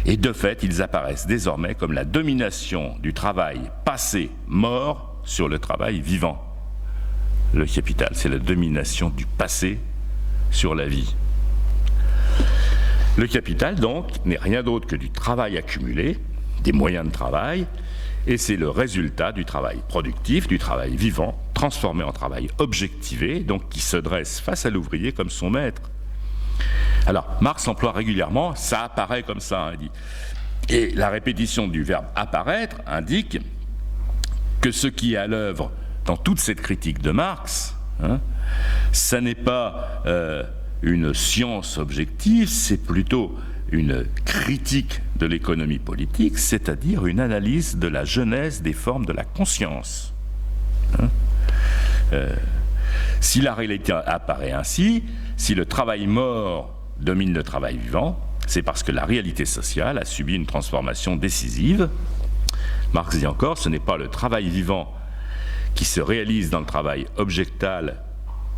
et de fait, ils apparaissent désormais comme la domination du travail passé mort sur le travail vivant. Le capital, c'est la domination du passé sur la vie. Le capital, donc, n'est rien d'autre que du travail accumulé, des moyens de travail, et c'est le résultat du travail productif, du travail vivant, transformé en travail objectivé, donc qui se dresse face à l'ouvrier comme son maître. Alors, Marx emploie régulièrement, ça apparaît comme ça, il dit. Et la répétition du verbe apparaître indique que ce qui est à l'œuvre dans toute cette critique de Marx, ça n'est pas une science objective, c'est plutôt une critique de l'économie politique, c'est-à-dire une analyse de la genèse des formes de la conscience. Si la réalité apparaît ainsi, si le travail mort domine le travail vivant, c'est parce que la réalité sociale a subi une transformation décisive. Marx dit encore, ce n'est pas le travail vivant qui se réalise dans le travail objectal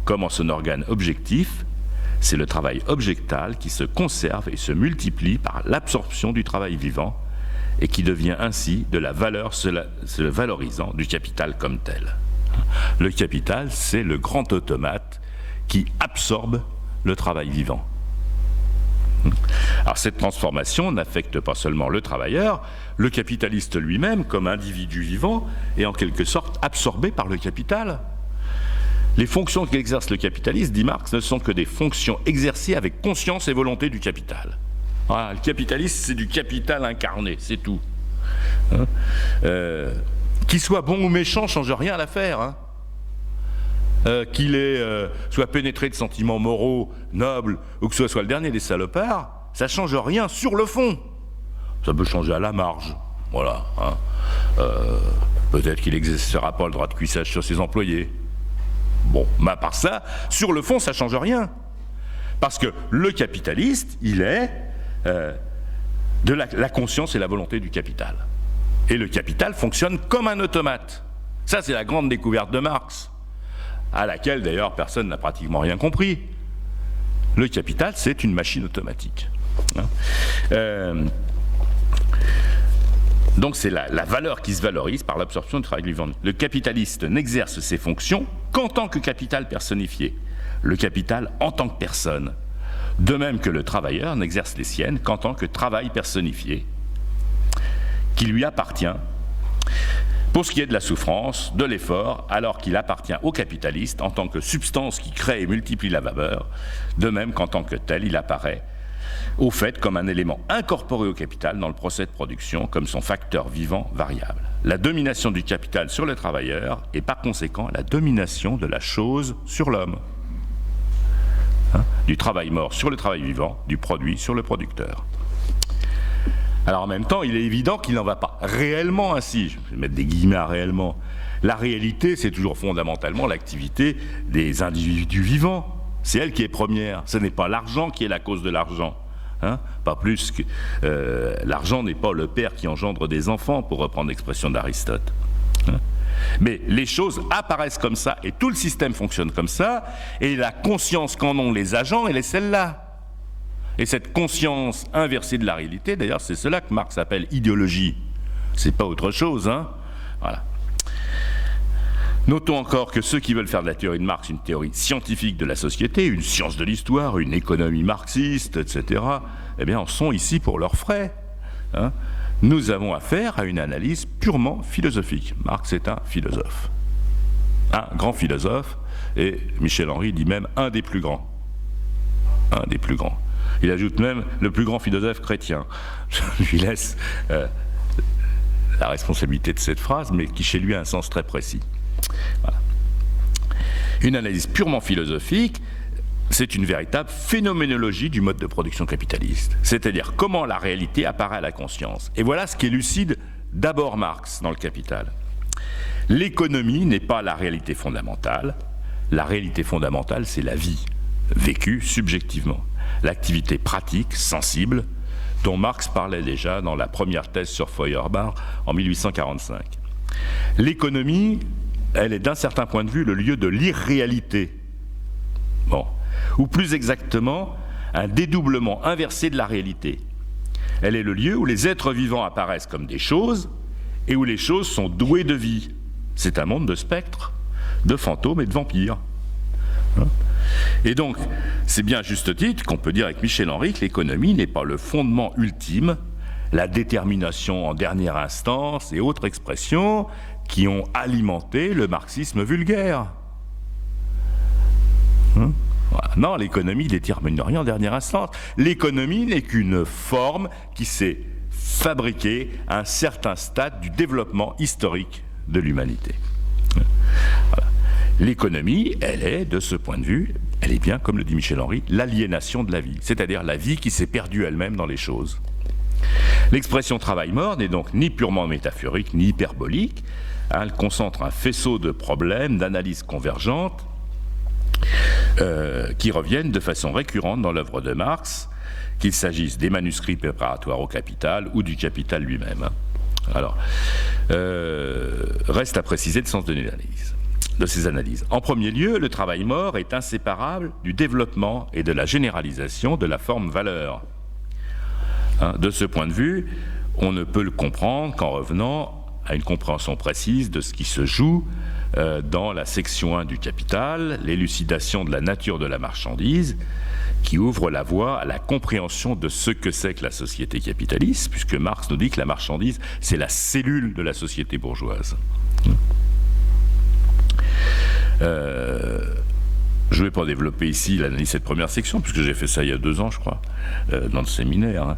comme en son organe objectif, c'est le travail objectal qui se conserve et se multiplie par l'absorption du travail vivant et qui devient ainsi de la valeur se valorisant du capital comme tel. Le capital, c'est le grand automate qui absorbe le travail vivant. Alors cette transformation n'affecte pas seulement le travailleur, le capitaliste lui-même, comme individu vivant, est en quelque sorte absorbé par le capital. Les fonctions qu'exerce le capitaliste, dit Marx, ne sont que des fonctions exercées avec conscience et volonté du capital. Voilà, le capitaliste, c'est du capital incarné, c'est tout. Qu'il soit bon ou méchant, ne change rien à l'affaire. qu'il soit pénétré de sentiments moraux nobles ou que ce soit le dernier des salopards, ça ne change rien sur le fond. Ça peut changer à la marge, voilà. Hein. Peut-être qu'il n'exercera pas le droit de cuissage sur ses employés. Bon, mais à part ça, sur le fond, ça ne change rien. Parce que le capitaliste, il est de la conscience et la volonté du capital. Et le capital fonctionne comme un automate. Ça, c'est la grande découverte de Marx, à laquelle, d'ailleurs, personne n'a pratiquement rien compris. Le capital, c'est une machine automatique. Donc, c'est la valeur qui se valorise par l'absorption du travail vivant. Le capitaliste n'exerce ses fonctions qu'en tant que capital personnifié. Le capital en tant que personne. De même que le travailleur n'exerce les siennes qu'en tant que travail personnifié, qui lui appartient, pour ce qui est de la souffrance, de l'effort, alors qu'il appartient au capitaliste en tant que substance qui crée et multiplie la valeur, de même qu'en tant que tel, il apparaît au fait comme un élément incorporé au capital dans le procès de production, comme son facteur vivant variable. La domination du capital sur le travailleur est par conséquent la domination de la chose sur l'homme. Du travail mort sur le travail vivant, du produit sur le producteur. Alors en même temps, il est évident qu'il n'en va pas réellement ainsi. Je vais mettre des guillemets à réellement. La réalité, c'est toujours fondamentalement l'activité des individus vivants. C'est elle qui est première. Ce n'est pas l'argent qui est la cause de l'argent. Pas plus que l'argent n'est pas le père qui engendre des enfants, pour reprendre l'expression d'Aristote. Mais les choses apparaissent comme ça, et tout le système fonctionne comme ça, et la conscience qu'en ont les agents, elle est celle-là. Et cette conscience inversée de la réalité, d'ailleurs, c'est cela que Marx appelle idéologie. C'est pas autre chose, hein. Voilà. Notons encore que ceux qui veulent faire de la théorie de Marx une théorie scientifique de la société, une science de l'histoire, une économie marxiste, etc., eh bien, en sont ici pour leurs frais. Hein. Nous avons affaire à une analyse purement philosophique. Marx est un philosophe. Un grand philosophe, et Michel Henry dit même un des plus grands. Un des plus grands. Il ajoute même le plus grand philosophe chrétien. Je lui laisse la responsabilité de cette phrase, mais qui chez lui a un sens très précis. Voilà. Une analyse purement philosophique, c'est une véritable phénoménologie du mode de production capitaliste. C'est-à-dire comment la réalité apparaît à la conscience. Et voilà ce qu'élucide d'abord Marx dans le Capital. L'économie n'est pas la réalité fondamentale. La réalité fondamentale, c'est la vie, vécue subjectivement. L'activité pratique, sensible, dont Marx parlait déjà dans la première thèse sur Feuerbach en 1845. L'économie, elle est d'un certain point de vue le lieu de l'irréalité. Bon. Ou plus exactement, un dédoublement inversé de la réalité. Elle est le lieu où les êtres vivants apparaissent comme des choses et où les choses sont douées de vie. C'est un monde de spectres, de fantômes et de vampires. Et donc, c'est bien à juste titre qu'on peut dire avec Michel Henry que l'économie n'est pas le fondement ultime, la détermination en dernière instance et autres expressions qui ont alimenté le marxisme vulgaire. Voilà. Non, l'économie ne détermine rien en dernière instance. L'économie n'est qu'une forme qui s'est fabriquée à un certain stade du développement historique de l'humanité. Voilà. L'économie, elle est, de ce point de vue, elle est bien, comme le dit Michel Henry, l'aliénation de la vie, c'est-à-dire la vie qui s'est perdue elle-même dans les choses. L'expression travail mort n'est donc ni purement métaphorique, ni hyperbolique. Elle concentre un faisceau de problèmes, d'analyses convergentes, qui reviennent de façon récurrente dans l'œuvre de Marx, qu'il s'agisse des manuscrits préparatoires au Capital ou du Capital lui-même. Alors, reste à préciser le sens de ces analyses. En premier lieu, le travail mort est inséparable du développement et de la généralisation de la forme valeur. De ce point de vue, on ne peut le comprendre qu'en revenant à une compréhension précise de ce qui se joue dans la section 1 du Capital, l'élucidation de la nature de la marchandise, qui ouvre la voie à la compréhension de ce que c'est que la société capitaliste, puisque Marx nous dit que la marchandise, c'est la cellule de la société bourgeoise. Je ne vais pas développer ici l'analyse de cette première section, puisque j'ai fait ça il y a 2 ans, je crois, dans le séminaire.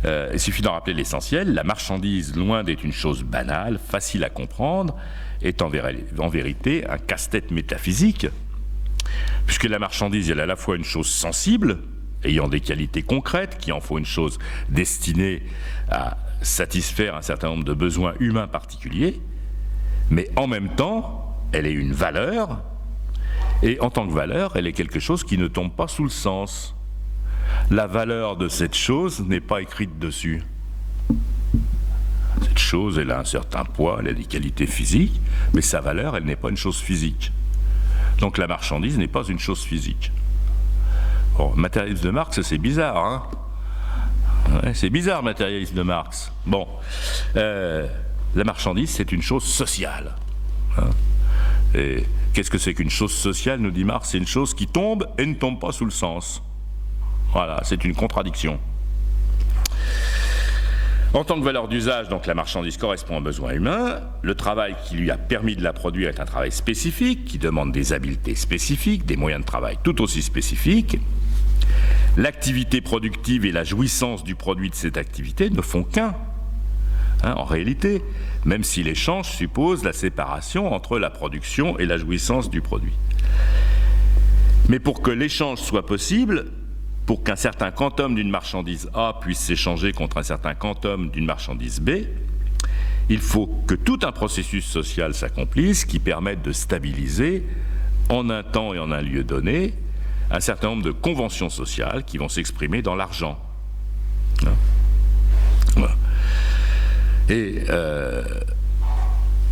Il suffit d'en rappeler l'essentiel. La marchandise, loin d'être une chose banale, facile à comprendre, est en vérité un casse-tête métaphysique Puisque la marchandise, elle est à la fois une chose sensible, ayant des qualités concrètes, qui en font une chose destinée à satisfaire un certain nombre de besoins humains particuliers, mais en même temps, elle est une valeur, et en tant que valeur, elle est quelque chose qui ne tombe pas sous le sens. La valeur de cette chose n'est pas écrite dessus. Cette chose, elle a un certain poids, elle a des qualités physiques, mais sa valeur, elle n'est pas une chose physique. Donc la marchandise n'est pas une chose physique. Bon, le matérialisme de Marx, c'est bizarre, hein? Ouais, c'est bizarre, le matérialisme de Marx. Bon, la marchandise, c'est une chose sociale. Hein? Et qu'est-ce que c'est qu'une chose sociale, nous dit Marx? C'est une chose qui tombe et ne tombe pas sous le sens. Voilà, c'est une contradiction. En tant que valeur d'usage, donc la marchandise correspond à un besoin humain. Le travail qui lui a permis de la produire est un travail spécifique, qui demande des habiletés spécifiques, des moyens de travail tout aussi spécifiques. L'activité productive et la jouissance du produit de cette activité ne font qu'un. Hein, en réalité, même si l'échange suppose la séparation entre la production et la jouissance du produit. Mais pour que l'échange soit possible, pour qu'un certain quantum d'une marchandise A puisse s'échanger contre un certain quantum d'une marchandise B, il faut que tout un processus social s'accomplisse qui permette de stabiliser, en un temps et en un lieu donné, un certain nombre de conventions sociales qui vont s'exprimer dans l'argent. Voilà. Et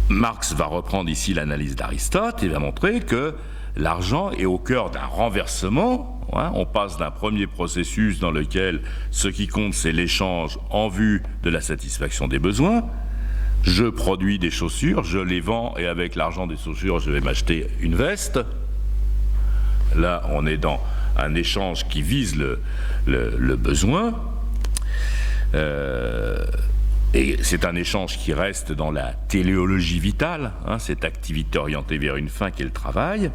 Marx va reprendre ici l'analyse d'Aristote et va montrer que l'argent est au cœur d'un renversement. Hein, on passe d'un premier processus dans lequel ce qui compte, c'est l'échange en vue de la satisfaction des besoins. Je produis des chaussures, je les vends et avec l'argent des chaussures, je vais m'acheter une veste. Là, on est dans un échange qui vise le besoin. Et c'est un échange qui reste dans la téléologie vitale, hein, cette activité orientée vers une fin qui est le travail,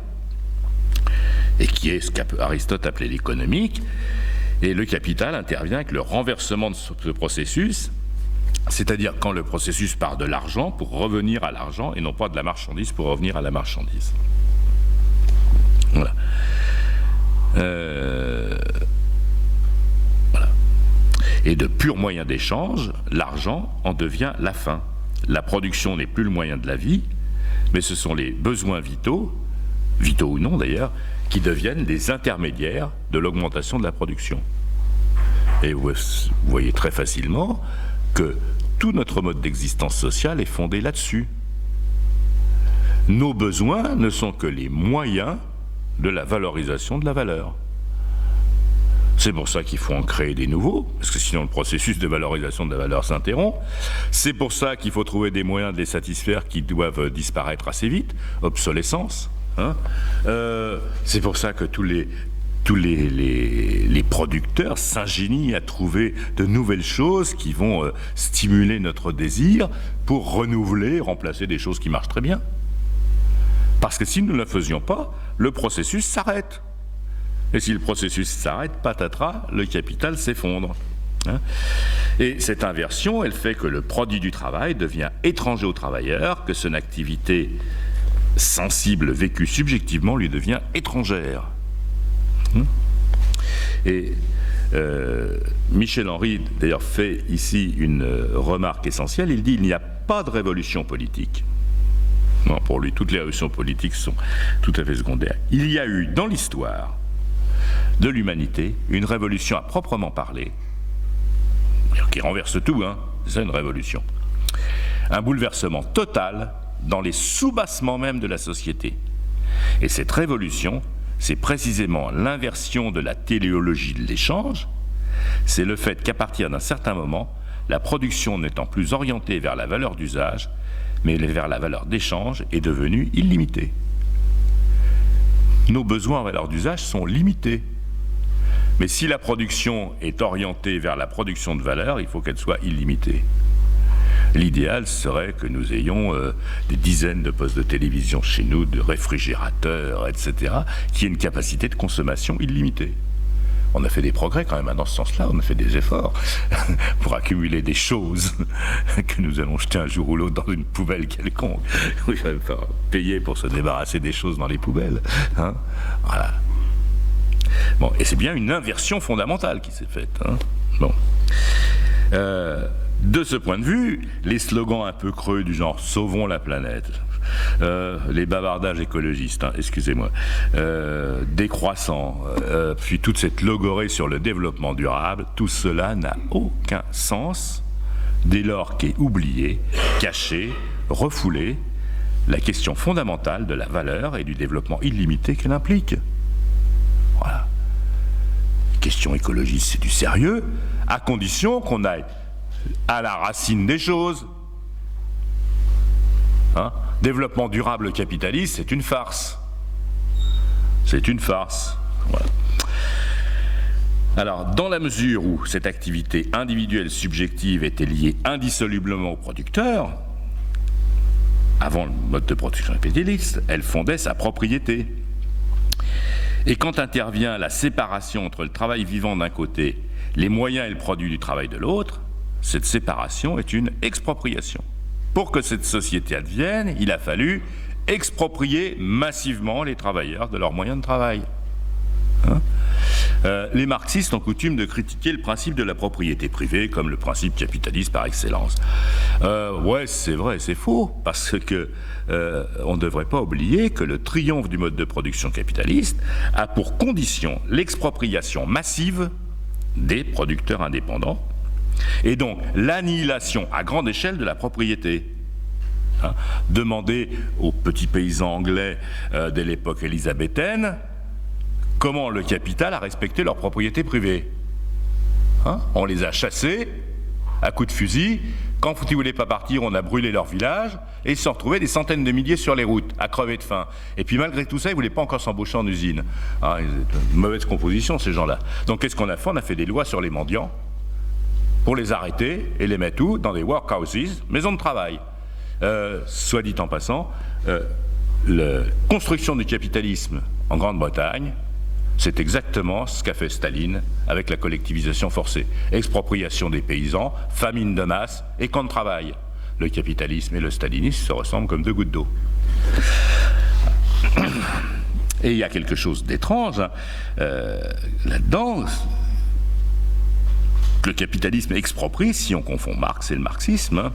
et qui est ce qu'Aristote appelait l'économique. Et le capital intervient avec le renversement de ce processus, c'est-à-dire quand le processus part de l'argent pour revenir à l'argent et non pas de la marchandise pour revenir à la marchandise. Voilà. Voilà. Et de purs moyens d'échange, l'argent en devient la fin. La production n'est plus le moyen de la vie, mais ce sont les besoins vitaux, vitaux ou non d'ailleurs, qui deviennent les intermédiaires de l'augmentation de la production. Et vous voyez très facilement que tout notre mode d'existence sociale est fondé là-dessus. Nos besoins ne sont que les moyens de la valorisation de la valeur. C'est pour ça qu'il faut en créer des nouveaux, parce que sinon le processus de valorisation de la valeur s'interrompt. C'est pour ça qu'il faut trouver des moyens de les satisfaire qui doivent disparaître assez vite, obsolescence. Hein, c'est pour ça que tous les producteurs s'ingénient à trouver de nouvelles choses qui vont stimuler notre désir pour renouveler, remplacer des choses qui marchent très bien. Parce que si nous ne le faisions pas, le processus s'arrête. Et si le processus s'arrête, patatras, le capital s'effondre. Hein, et cette inversion, elle fait que le produit du travail devient étranger au travailleur, que son activité sensible, vécue subjectivement, lui devient étrangère. Et Michel Henry, d'ailleurs, fait ici une remarque essentielle. Il dit qu'il n'y a pas de révolution politique. Non, pour lui, toutes les révolutions politiques sont tout à fait secondaires. Il y a eu dans l'histoire de l'humanité une révolution à proprement parler, qui renverse tout, hein, c'est ça une révolution. Un bouleversement total dans les soubassements même de la société. Et cette révolution, c'est précisément l'inversion de la téléologie de l'échange, c'est le fait qu'à partir d'un certain moment, la production n'étant plus orientée vers la valeur d'usage, mais vers la valeur d'échange est devenue illimitée. Nos besoins en valeur d'usage sont limités. Mais si la production est orientée vers la production de valeur, il faut qu'elle soit illimitée. L'idéal serait que nous ayons des dizaines de postes de télévision chez nous, de réfrigérateurs, etc., qui aient une capacité de consommation illimitée. On a fait des progrès quand même dans ce sens-là, on a fait des efforts pour accumuler des choses que nous allons jeter un jour ou l'autre dans une poubelle quelconque. Il va falloir payer pour se débarrasser des choses dans les poubelles. Hein, voilà. Bon, et c'est bien une inversion fondamentale qui s'est faite. Hein. Bon. De ce point de vue, les slogans un peu creux du genre « sauvons la planète », les bavardages écologistes, hein, excusez-moi, décroissants, puis toute cette logorée sur le développement durable, tout cela n'a aucun sens dès lors qu'est oublié, caché, refoulé la question fondamentale de la valeur et du développement illimité qu'elle implique. Voilà. Question écologiste, c'est du sérieux, à condition qu'on aille à la racine des choses. Hein? Développement durable capitaliste, c'est une farce. C'est une farce. Voilà. Alors, dans la mesure où cette activité individuelle subjective était liée indissolublement au producteur, avant le mode de production capitaliste, elle fondait sa propriété. Et quand intervient la séparation entre le travail vivant d'un côté, les moyens et le produit du travail de l'autre, cette séparation est une expropriation. Pour que cette société advienne, il a fallu exproprier massivement les travailleurs de leurs moyens de travail. Hein? Les marxistes ont coutume de critiquer le principe de la propriété privée comme le principe capitaliste par excellence. Ouais, c'est vrai, c'est faux, parce que on ne devrait pas oublier que le triomphe du mode de production capitaliste a pour condition l'expropriation massive des producteurs indépendants, et donc l'annihilation à grande échelle de la propriété. Hein, demandez aux petits paysans anglais de l'époque élisabéthaine comment le capital a respecté leur propriété privée. Hein, on les a chassés à coups de fusil. Quand ils ne voulaient pas partir, on a brûlé leur village et ils se sont retrouvés des centaines de milliers sur les routes, à crever de faim. Et puis malgré tout ça, ils ne voulaient pas encore s'embaucher en usine. Hein, une mauvaise composition, ces gens-là. Donc qu'est-ce qu'on a fait? On a fait des lois sur les mendiants pour les arrêter et les mettre où? Dans des workhouses, maisons de travail. Soit dit en passant, la construction du capitalisme en Grande-Bretagne, c'est exactement ce qu'a fait Staline avec la collectivisation forcée. Expropriation des paysans, famine de masse et camp de travail. Le capitalisme et le stalinisme se ressemblent comme deux gouttes d'eau. Et il y a quelque chose d'étrange là-dedans. Le capitalisme exproprie, si on confond Marx et le marxisme. Hein.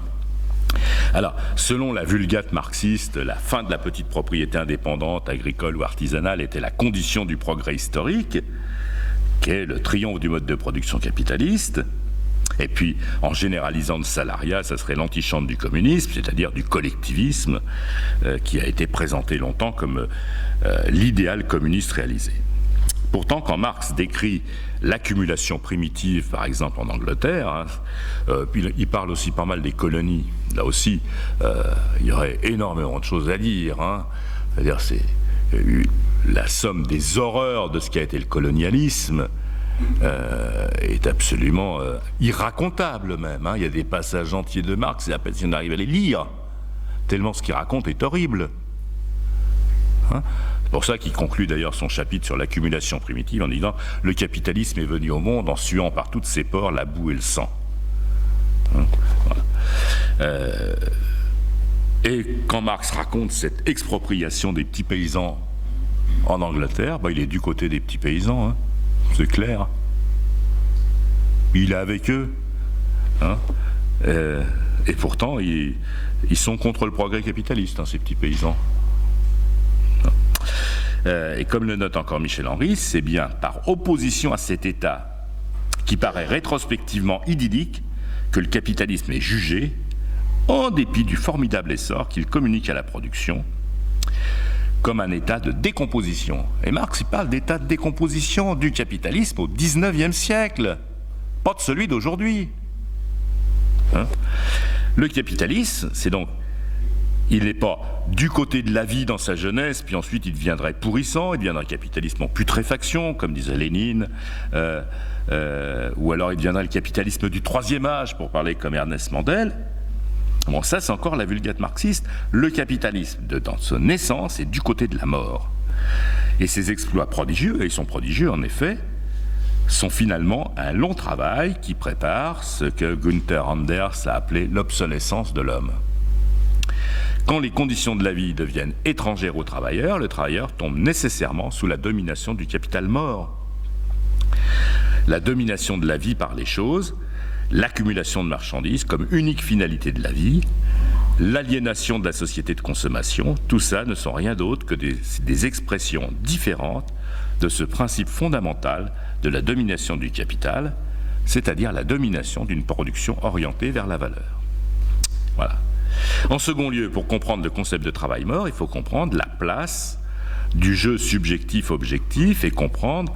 Alors, selon la Vulgate marxiste, la fin de la petite propriété indépendante, agricole ou artisanale était la condition du progrès historique, qu'est le triomphe du mode de production capitaliste. Et puis, en généralisant le salariat, ça serait l'antichambre du communisme, c'est-à-dire du collectivisme, qui a été présenté longtemps comme l'idéal communiste réalisé. Pourtant, quand Marx décrit l'accumulation primitive, par exemple en Angleterre, hein, il parle aussi pas mal des colonies. Là aussi, il y aurait énormément de choses à dire. Hein. C'est-à-dire, c'est la somme des horreurs de ce qui a été le colonialisme est absolument irracontable même. Hein. Il y a des passages entiers de Marx, et à peine si on arrive à les lire, tellement ce qu'il raconte est horrible. Hein. C'est pour ça qu'il conclut d'ailleurs son chapitre sur l'accumulation primitive en disant « Le capitalisme est venu au monde en suant par toutes ses pores la boue et le sang. Hein, » voilà. Et quand Marx raconte cette expropriation des petits paysans en Angleterre, il est du côté des petits paysans, hein, c'est clair. Il est avec eux. Hein, et pourtant, ils sont contre le progrès capitaliste, hein, ces petits paysans. Et comme le note encore Michel Henry, c'est bien par opposition à cet État qui paraît rétrospectivement idyllique que le capitalisme est jugé, en dépit du formidable essor qu'il communique à la production, comme un état de décomposition. Et Marx il parle d'état de décomposition du capitalisme au XIXe siècle, pas de celui d'aujourd'hui. Hein? Le capitalisme, c'est donc il n'est pas du côté de la vie dans sa jeunesse, puis ensuite il deviendrait pourrissant, il deviendrait un capitalisme en putréfaction, comme disait Lénine, ou alors il deviendrait le capitalisme du troisième âge, pour parler comme Ernest Mandel. Bon, ça c'est encore la Vulgate marxiste. Le capitalisme, dans son naissance, est du côté de la mort. Et ses exploits prodigieux, et ils sont prodigieux en effet, sont finalement un long travail qui prépare ce que Günther Anders a appelé l'obsolescence de l'homme. Quand les conditions de la vie deviennent étrangères au travailleur, le travailleur tombe nécessairement sous la domination du capital mort. La domination de la vie par les choses, l'accumulation de marchandises comme unique finalité de la vie, l'aliénation de la société de consommation, tout ça ne sont rien d'autre que des expressions différentes de ce principe fondamental de la domination du capital, c'est-à-dire la domination d'une production orientée vers la valeur. Voilà. En second lieu, pour comprendre le concept de travail mort, il faut comprendre la place du jeu subjectif-objectif et comprendre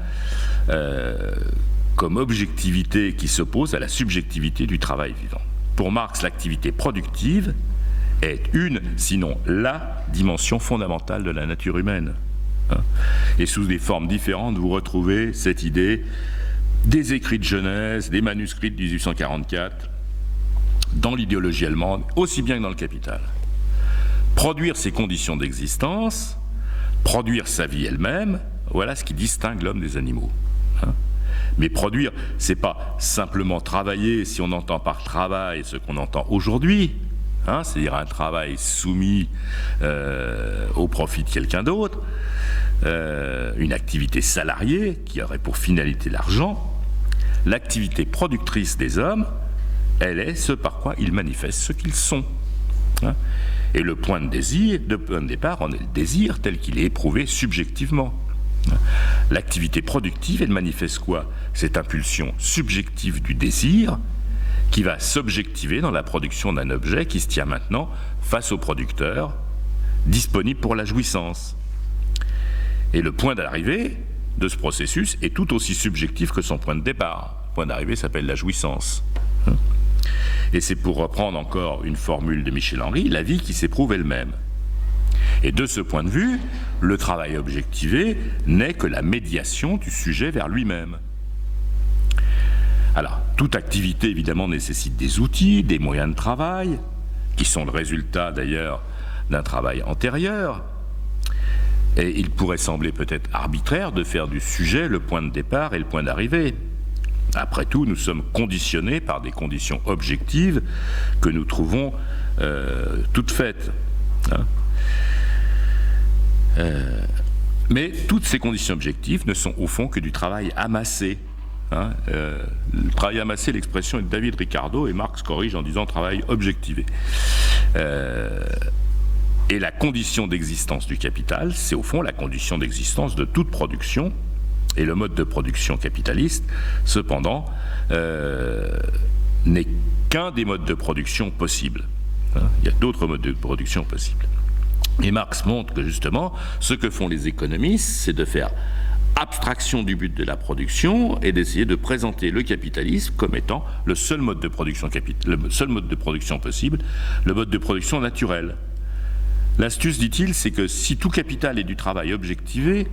comme objectivité qui s'oppose à la subjectivité du travail vivant. Pour Marx, l'activité productive est une, sinon la dimension fondamentale de la nature humaine. Et sous des formes différentes, vous retrouvez cette idée des écrits de Genèse, des manuscrits de 1844, dans l'idéologie allemande, aussi bien que dans le Capital. Produire ses conditions d'existence, produire sa vie elle-même, voilà ce qui distingue l'homme des animaux. Mais produire, c'est pas simplement travailler, si on entend par travail ce qu'on entend aujourd'hui, c'est-à-dire un travail soumis au profit de quelqu'un d'autre, une activité salariée qui aurait pour finalité l'argent. L'activité productrice des hommes, elle est ce par quoi ils manifestent ce qu'ils sont. Et le point de départ en est le désir tel qu'il est éprouvé subjectivement. L'activité productive, elle manifeste quoi? Cette impulsion subjective du désir qui va s'objectiver dans la production d'un objet qui se tient maintenant face au producteur, disponible pour la jouissance. Et le point d'arrivée de ce processus est tout aussi subjectif que son point de départ. Le point d'arrivée s'appelle la jouissance. Et c'est, pour reprendre encore une formule de Michel Henry, la vie qui s'éprouve elle-même. Et de ce point de vue, le travail objectivé n'est que la médiation du sujet vers lui-même. Alors, toute activité, évidemment, nécessite des outils, des moyens de travail, qui sont le résultat, d'ailleurs, d'un travail antérieur. Et il pourrait sembler peut-être arbitraire de faire du sujet le point de départ et le point d'arrivée. Après tout, nous sommes conditionnés par des conditions objectives que nous trouvons toutes faites. Mais toutes ces conditions objectives ne sont au fond que du travail amassé. Le travail amassé, l'expression est de David Ricardo, et Marx corrige en disant travail objectivé. Et la condition d'existence du capital, c'est au fond la condition d'existence de toute production. Et le mode de production capitaliste, cependant, n'est qu'un des modes de production possibles. Il y a d'autres modes de production possibles. Et Marx montre que justement, ce que font les économistes, c'est de faire abstraction du but de la production et d'essayer de présenter le capitalisme comme étant le seul mode de production possible, le mode de production naturel. L'astuce, dit-il, c'est que si tout capital est du travail objectivé,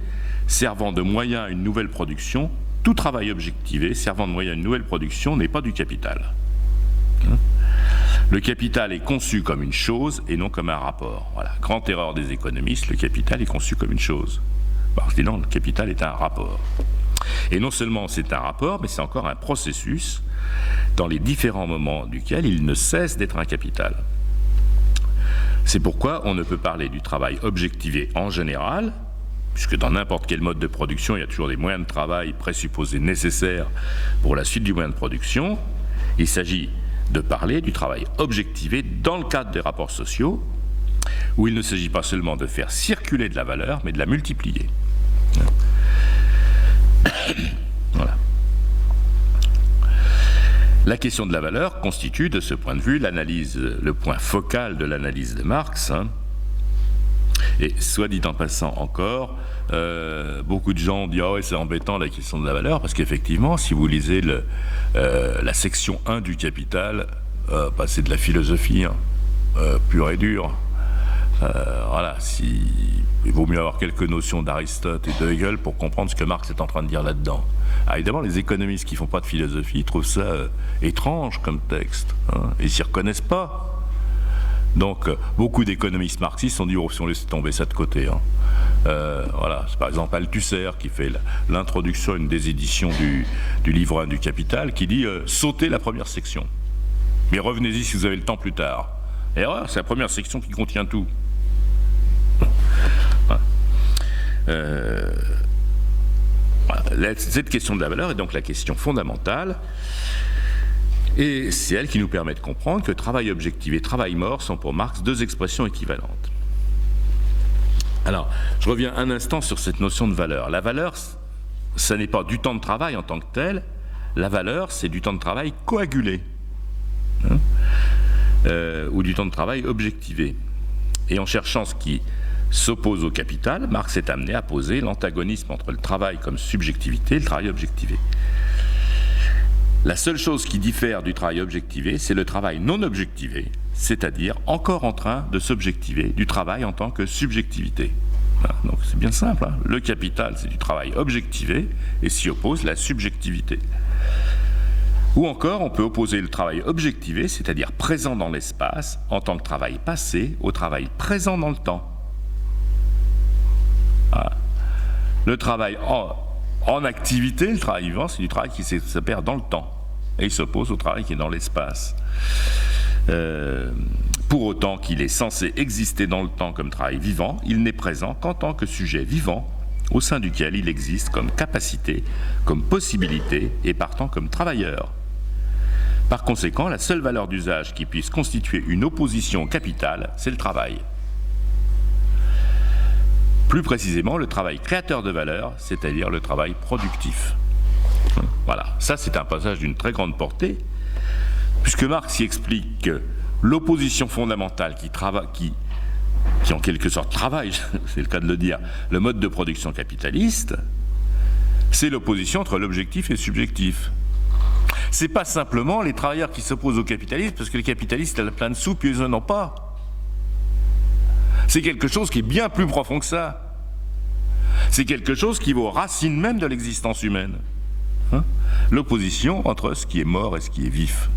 servant de moyen à une nouvelle production, tout travail objectivé servant de moyen à une nouvelle production n'est pas du capital. Le capital est conçu comme une chose et non comme un rapport. Voilà, grande erreur des économistes, le capital est conçu comme une chose. Parce que non, le capital est un rapport. Et non seulement c'est un rapport, mais c'est encore un processus dans les différents moments duquel il ne cesse d'être un capital. C'est pourquoi on ne peut parler du travail objectivé en général, puisque dans n'importe quel mode de production, il y a toujours des moyens de travail présupposés nécessaires pour la suite du moyen de production. Il s'agit de parler du travail objectivé dans le cadre des rapports sociaux, où il ne s'agit pas seulement de faire circuler de la valeur, mais de la multiplier. Voilà. La question de la valeur constitue, de ce point de vue, le point focal de l'analyse de Marx. Et soit dit en passant encore, beaucoup de gens disent « Ah ouais, c'est embêtant la question de la valeur », parce qu'effectivement, si vous lisez la section 1 du Capital, c'est de la philosophie pure et dure. Voilà, il vaut mieux avoir quelques notions d'Aristote et de Hegel pour comprendre ce que Marx est en train de dire là-dedans. Alors évidemment, les économistes qui ne font pas de philosophie trouvent ça étrange comme texte, et ils s'y reconnaissent pas. Donc, beaucoup d'économistes marxistes ont dit « Oh, si on laisse tomber ça de côté, Voilà, c'est par exemple Althusser qui fait l'introduction à une des éditions du livre 1 du Capital, qui dit sautez la première section. Mais revenez-y si vous avez le temps plus tard. Erreur, c'est la première section qui contient tout. Voilà. Cette question de la valeur est donc la question fondamentale. Et c'est elle qui nous permet de comprendre que travail objectivé et travail mort sont pour Marx deux expressions équivalentes. Alors, je reviens un instant sur cette notion de valeur. La valeur, ça n'est pas du temps de travail en tant que tel. La valeur, c'est du temps de travail coagulé, ou du temps de travail objectivé. Et en cherchant ce qui s'oppose au capital, Marx est amené à poser l'antagonisme entre le travail comme subjectivité et le travail objectivé. La seule chose qui diffère du travail objectivé, c'est le travail non objectivé, c'est-à-dire encore en train de s'objectiver du travail en tant que subjectivité. Voilà, donc c'est bien simple, hein. Le capital, c'est du travail objectivé et s'y oppose la subjectivité. Ou encore, on peut opposer le travail objectivé, c'est-à-dire présent dans l'espace, en tant que travail passé, au travail présent dans le temps. Voilà. Le travail en activité, le travail vivant, c'est du travail qui s'opère dans le temps. Et il s'oppose au travail qui est dans l'espace. Pour autant qu'il est censé exister dans le temps comme travail vivant, il n'est présent qu'en tant que sujet vivant, au sein duquel il existe comme capacité, comme possibilité et partant comme travailleur. Par conséquent, la seule valeur d'usage qui puisse constituer une opposition au capital, c'est le travail. Plus précisément, le travail créateur de valeur, c'est-à-dire le travail productif. Voilà, ça c'est un passage d'une très grande portée, puisque Marx y explique que l'opposition fondamentale qui en quelque sorte travaille, c'est le cas de le dire, le mode de production capitaliste, c'est l'opposition entre l'objectif et le subjectif. C'est pas simplement les travailleurs qui s'opposent au capitalisme parce que les capitalistes ont plein de sous puis ils n'en ont pas. C'est quelque chose qui est bien plus profond que ça. C'est quelque chose qui va aux racines même de l'existence humaine. L'opposition entre ce qui est mort et ce qui est vif.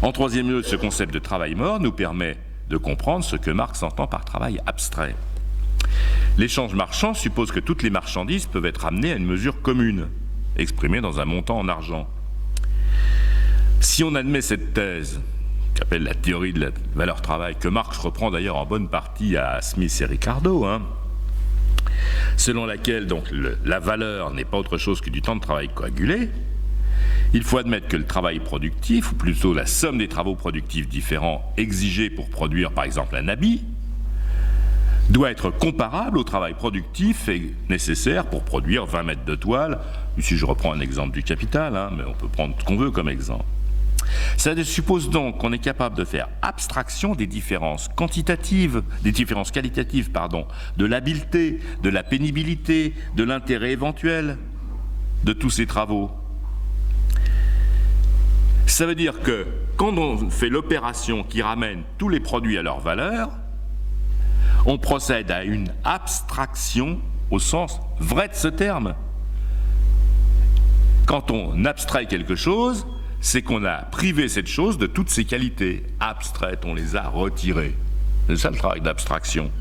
En troisième lieu, ce concept de travail mort nous permet de comprendre ce que Marx entend par travail abstrait. L'échange marchand suppose que toutes les marchandises peuvent être amenées à une mesure commune, exprimée dans un montant en argent. Si on admet cette thèse, qu'appelle la théorie de la valeur travail, que Marx reprend d'ailleurs en bonne partie à Smith et Ricardo, selon laquelle donc la valeur n'est pas autre chose que du temps de travail coagulé, il faut admettre que le travail productif, ou plutôt la somme des travaux productifs différents exigés pour produire par exemple un habit, doit être comparable au travail productif et nécessaire pour produire 20 mètres de toile. Ici je reprends un exemple du Capital, mais on peut prendre ce qu'on veut comme exemple. Ça suppose donc qu'on est capable de faire abstraction des différences quantitatives, des différences qualitatives, de l'habileté, de la pénibilité, de l'intérêt éventuel de tous ces travaux. Ça veut dire que quand on fait l'opération qui ramène tous les produits à leur valeur, on procède à une abstraction au sens vrai de ce terme. Quand on abstrait quelque chose, c'est qu'on a privé cette chose de toutes ses qualités. Abstraites, on les a retirées. C'est ça le travail d'abstraction.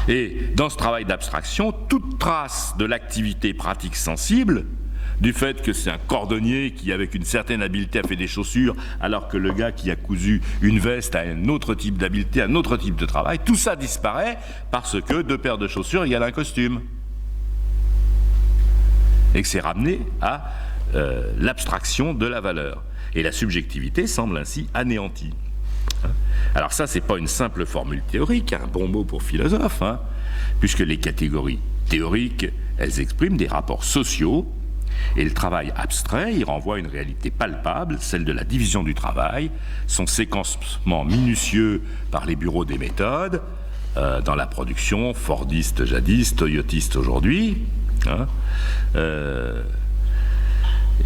Et dans ce travail d'abstraction, toute trace de l'activité pratique sensible, du fait que c'est un cordonnier qui, avec une certaine habileté, a fait des chaussures, alors que le gars qui a cousu une veste a un autre type d'habileté, un autre type de travail, tout ça disparaît parce que 2 paires de chaussures égale un costume. Et que c'est ramené à l'abstraction de la valeur. Et la subjectivité semble ainsi anéantie. Alors ça, c'est pas une simple formule théorique, un bon mot pour philosophe, puisque les catégories théoriques, elles expriment des rapports sociaux, et le travail abstrait, il renvoie à une réalité palpable, celle de la division du travail, son séquencement minutieux par les bureaux des méthodes, dans la production, fordiste jadis, toyotiste aujourd'hui,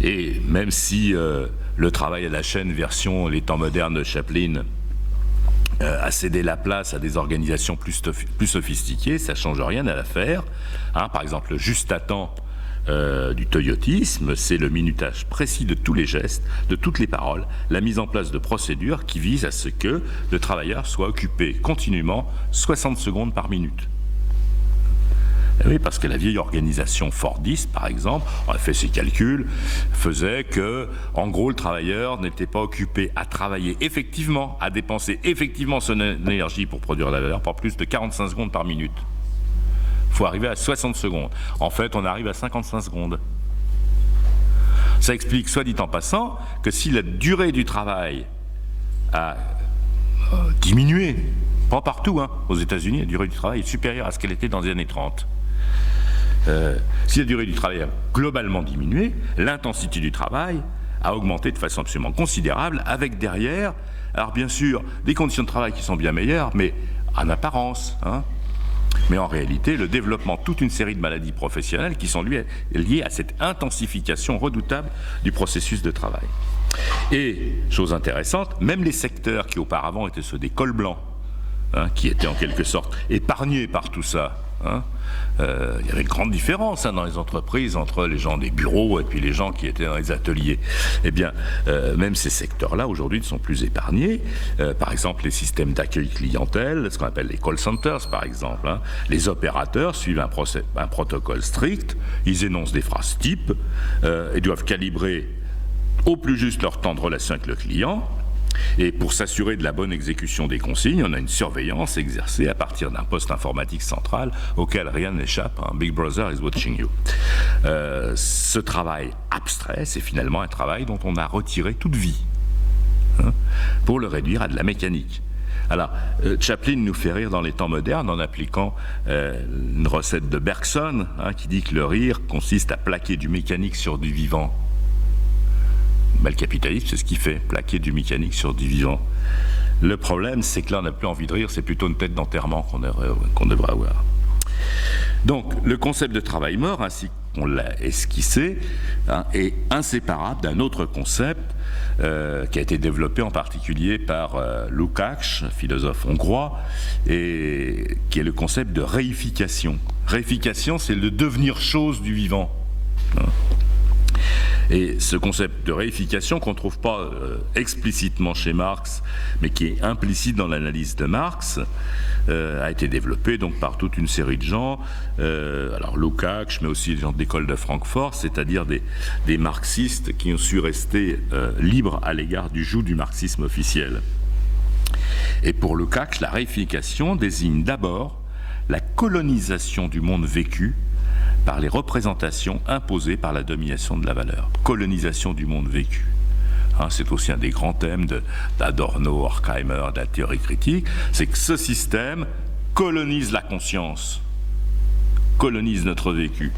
et même si le travail à la chaîne version les temps modernes de Chaplin a cédé la place à des organisations plus sophistiquées, ça ne change rien à l'affaire. Par exemple, juste à temps du toyotisme, c'est le minutage précis de tous les gestes, de toutes les paroles, la mise en place de procédures qui visent à ce que le travailleur soit occupé continuellement 60 secondes par minute. Et oui, parce que la vieille organisation fordiste, par exemple, on a fait ces calculs, faisait que, en gros, le travailleur n'était pas occupé à travailler effectivement, à dépenser effectivement son énergie pour produire de la valeur pour plus de 45 secondes par minute. Il faut arriver à 60 secondes. En fait, on arrive à 55 secondes. Ça explique, soit dit en passant, que si la durée du travail a diminué, pas partout, aux États-Unis, la durée du travail est supérieure à ce qu'elle était dans les années 30. Si la durée du travail a globalement diminué, l'intensité du travail a augmenté de façon absolument considérable, avec derrière, alors bien sûr, des conditions de travail qui sont bien meilleures, mais en apparence, mais en réalité, le développement de toute une série de maladies professionnelles qui sont liées à cette intensification redoutable du processus de travail. Et, chose intéressante, même les secteurs qui auparavant étaient ceux des cols blancs, qui étaient en quelque sorte épargnés par tout ça, il y avait une grande différence dans les entreprises entre les gens des bureaux et puis les gens qui étaient dans les ateliers. Eh bien, même ces secteurs-là, aujourd'hui, ne sont plus épargnés. Par exemple, les systèmes d'accueil clientèle, ce qu'on appelle les call centers, par exemple. Les opérateurs suivent un protocole strict, ils énoncent des phrases types et doivent calibrer au plus juste leur temps de relation avec le client. Et pour s'assurer de la bonne exécution des consignes, on a une surveillance exercée à partir d'un poste informatique central auquel rien n'échappe. Big Brother is watching you. Ce travail abstrait, c'est finalement un travail dont on a retiré toute vie, pour le réduire à de la mécanique. Alors, Chaplin nous fait rire dans les temps modernes en appliquant une recette de Bergson qui dit que le rire consiste à plaquer du mécanique sur du vivant. Le capitalisme, c'est ce qu'il fait, plaquer du mécanique sur du vivant. Le problème, c'est que là, on n'a plus envie de rire, c'est plutôt une tête d'enterrement qu'on devrait avoir. Donc, le concept de travail mort, ainsi qu'on l'a esquissé, est inséparable d'un autre concept qui a été développé en particulier par Lukács, philosophe hongrois, et qui est le concept de réification. Réification, c'est le devenir chose du vivant. Et ce concept de réification qu'on ne trouve pas explicitement chez Marx, mais qui est implicite dans l'analyse de Marx, a été développé donc par toute une série de gens, alors Lukács, mais aussi des gens de l'école de Francfort, c'est-à-dire des marxistes qui ont su rester libres à l'égard du joug du marxisme officiel. Et pour Lukács, la réification désigne d'abord la colonisation du monde vécu par les représentations imposées par la domination de la valeur. Colonisation du monde vécu. C'est aussi un des grands thèmes d'Adorno, Horkheimer, de la théorie critique, c'est que ce système colonise la conscience, colonise notre vécu.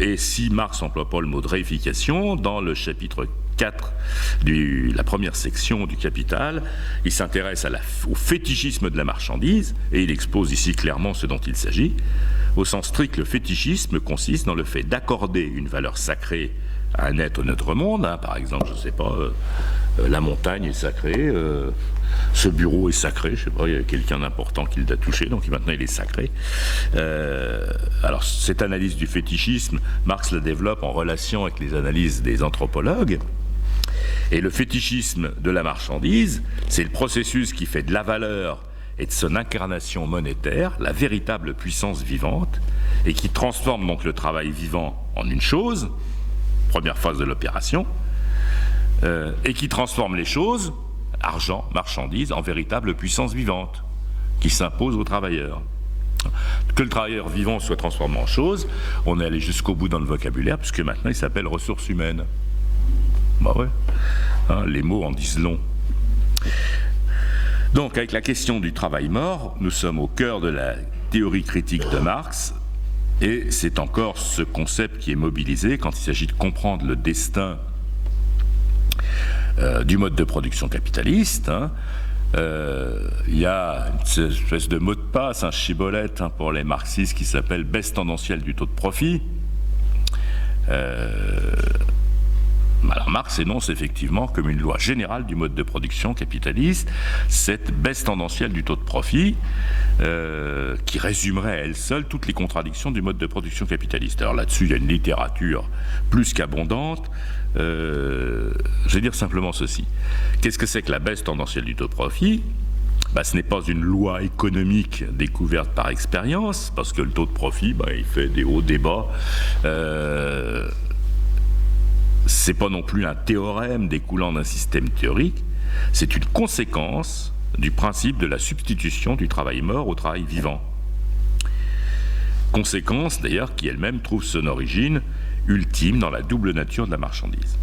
Et si Marx n'emploie pas le mot de réification, dans le chapitre 4 de la première section du Capital, il s'intéresse au fétichisme de la marchandise, et il expose ici clairement ce dont il s'agit. Au sens strict, le fétichisme consiste dans le fait d'accorder une valeur sacrée à un être de notre monde, par exemple, je ne sais pas, la montagne est sacrée, ce bureau est sacré, je ne sais pas, il y a quelqu'un d'important qui l'a touché, donc maintenant il est sacré. Alors cette analyse du fétichisme, Marx la développe en relation avec les analyses des anthropologues, et le fétichisme de la marchandise, c'est le processus qui fait de la valeur et de son incarnation monétaire la véritable puissance vivante, et qui transforme donc le travail vivant en une chose, première phase de l'opération, et qui transforme les choses, argent, marchandise, en véritable puissance vivante, qui s'impose aux travailleurs. Que le travailleur vivant soit transformé en chose, on est allé jusqu'au bout dans le vocabulaire, puisque maintenant il s'appelle ressources humaines. Bah ouais, les mots en disent long. Donc, avec la question du travail mort, nous sommes au cœur de la théorie critique de Marx, et c'est encore ce concept qui est mobilisé quand il s'agit de comprendre le destin du mode de production capitaliste. Il y a une espèce de mot de passe, un chibolette pour les marxistes qui s'appelle baisse tendancielle du taux de profit. Alors Marx énonce effectivement comme une loi générale du mode de production capitaliste cette baisse tendancielle du taux de profit qui résumerait à elle seule toutes les contradictions du mode de production capitaliste. Alors là-dessus, il y a une littérature plus qu'abondante. Je vais dire simplement ceci. Qu'est-ce que c'est que la baisse tendancielle du taux de profit ? Ce n'est pas une loi économique découverte par expérience, parce que le taux de profit, il fait des hauts, des bas. C'est pas non plus un théorème découlant d'un système théorique, c'est une conséquence du principe de la substitution du travail mort au travail vivant. Conséquence d'ailleurs qui elle-même trouve son origine ultime dans la double nature de la marchandise.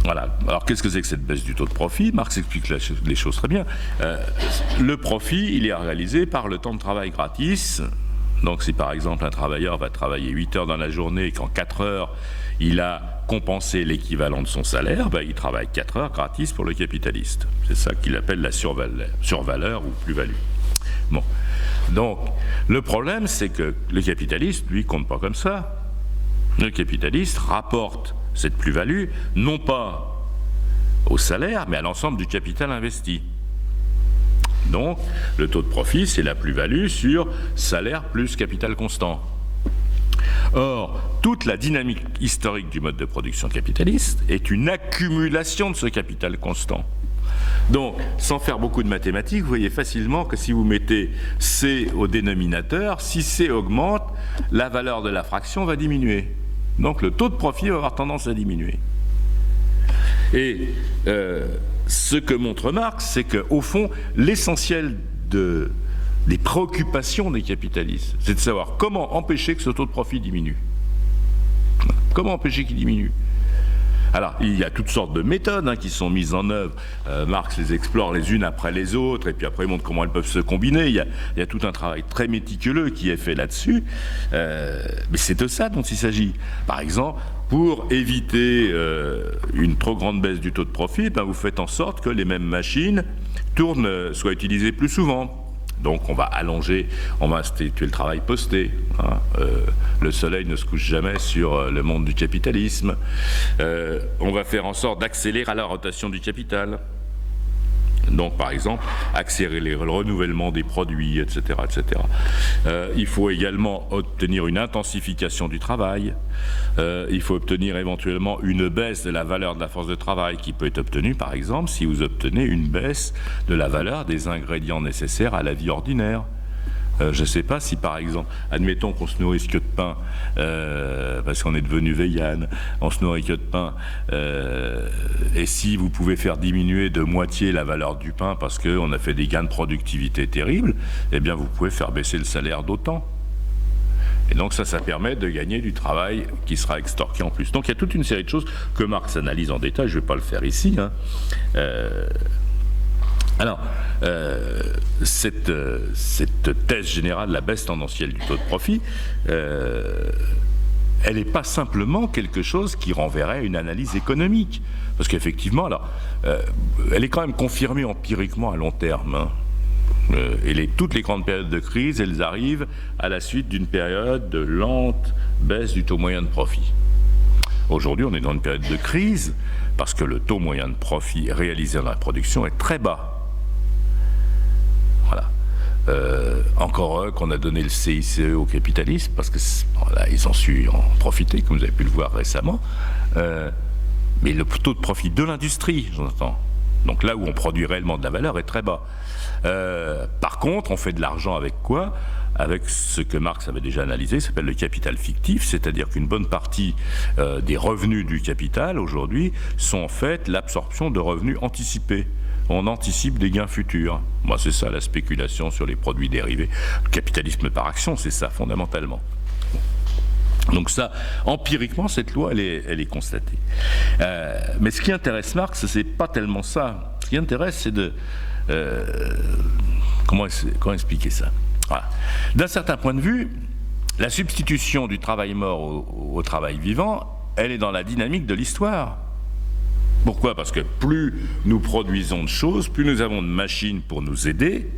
Voilà. Alors qu'est-ce que c'est que cette baisse du taux de profit ? Marx explique les choses très bien. Le profit, il est réalisé par le temps de travail gratis. Donc si par exemple un travailleur va travailler 8 heures dans la journée et qu'en 4 heures il a compensé l'équivalent de son salaire, il travaille 4 heures gratis pour le capitaliste. C'est ça qu'il appelle la survaleur ou plus-value. Bon. Donc le problème c'est que le capitaliste, lui, compte pas comme ça. Le capitaliste rapporte cette plus-value non pas au salaire mais à l'ensemble du capital investi. Donc, le taux de profit, c'est la plus-value sur salaire plus capital constant. Or, toute la dynamique historique du mode de production capitaliste est une accumulation de ce capital constant. Donc, sans faire beaucoup de mathématiques, vous voyez facilement que si vous mettez C au dénominateur, si C augmente, la valeur de la fraction va diminuer. Donc, le taux de profit va avoir tendance à diminuer. Et ce que montre Marx, c'est qu'au fond, l'essentiel des préoccupations des capitalistes, c'est de savoir comment empêcher que ce taux de profit diminue. Comment empêcher qu'il diminue ? Alors, il y a toutes sortes de méthodes qui sont mises en œuvre. Marx les explore les unes après les autres, et puis après il montre comment elles peuvent se combiner. Il y a tout un travail très méticuleux qui est fait là-dessus. Mais c'est de ça dont il s'agit. Par exemple, pour éviter une trop grande baisse du taux de profit, vous faites en sorte que les mêmes machines soient utilisées plus souvent. Donc on va allonger, on va instituer le travail posté. Le soleil ne se couche jamais sur le monde du capitalisme. On va faire en sorte d'accélérer la rotation du capital. Donc par exemple, accélérer le renouvellement des produits, etc. etc. Il faut également obtenir une intensification du travail. Il faut obtenir éventuellement une baisse de la valeur de la force de travail qui peut être obtenue, par exemple, si vous obtenez une baisse de la valeur des ingrédients nécessaires à la vie ordinaire. Je ne sais pas si, par exemple, admettons qu'on se nourrisse que de pain, parce qu'on est devenu vegan, on se nourrit que de pain, et si vous pouvez faire diminuer de moitié la valeur du pain parce qu'on a fait des gains de productivité terribles, eh bien vous pouvez faire baisser le salaire d'autant. Et donc ça permet de gagner du travail qui sera extorqué en plus. Donc il y a toute une série de choses que Marx analyse en détail, je ne vais pas le faire ici. Alors, cette thèse générale de la baisse tendancielle du taux de profit, elle n'est pas simplement quelque chose qui renverrait à une analyse économique. Parce qu'effectivement, elle est quand même confirmée empiriquement à long terme. Et toutes les grandes périodes de crise, elles arrivent à la suite d'une période de lente baisse du taux moyen de profit. Aujourd'hui, on est dans une période de crise parce que le taux moyen de profit réalisé dans la production est très bas. Voilà. Encore qu'on a donné le CICE aux capitalistes parce que ils ont su en profiter, comme vous avez pu le voir récemment. Mais le taux de profit de l'industrie, j'entends, donc là où on produit réellement de la valeur, est très bas. Par contre, on fait de l'argent avec quoi ? Avec ce que Marx avait déjà analysé, ça s'appelle le capital fictif, c'est-à-dire qu'une bonne partie des revenus du capital aujourd'hui sont en fait l'absorption de revenus anticipés. On anticipe des gains futurs. Moi, c'est ça la spéculation sur les produits dérivés. Le capitalisme par action, c'est ça fondamentalement. Donc ça, empiriquement, cette loi, elle est constatée. Mais ce qui intéresse Marx, c'est pas tellement ça. Ce qui intéresse, c'est de... comment expliquer ça ? Voilà. D'un certain point de vue, la substitution du travail mort au travail vivant, elle est dans la dynamique de l'histoire. Pourquoi ? Parce que plus nous produisons de choses, plus nous avons de machines pour nous aider,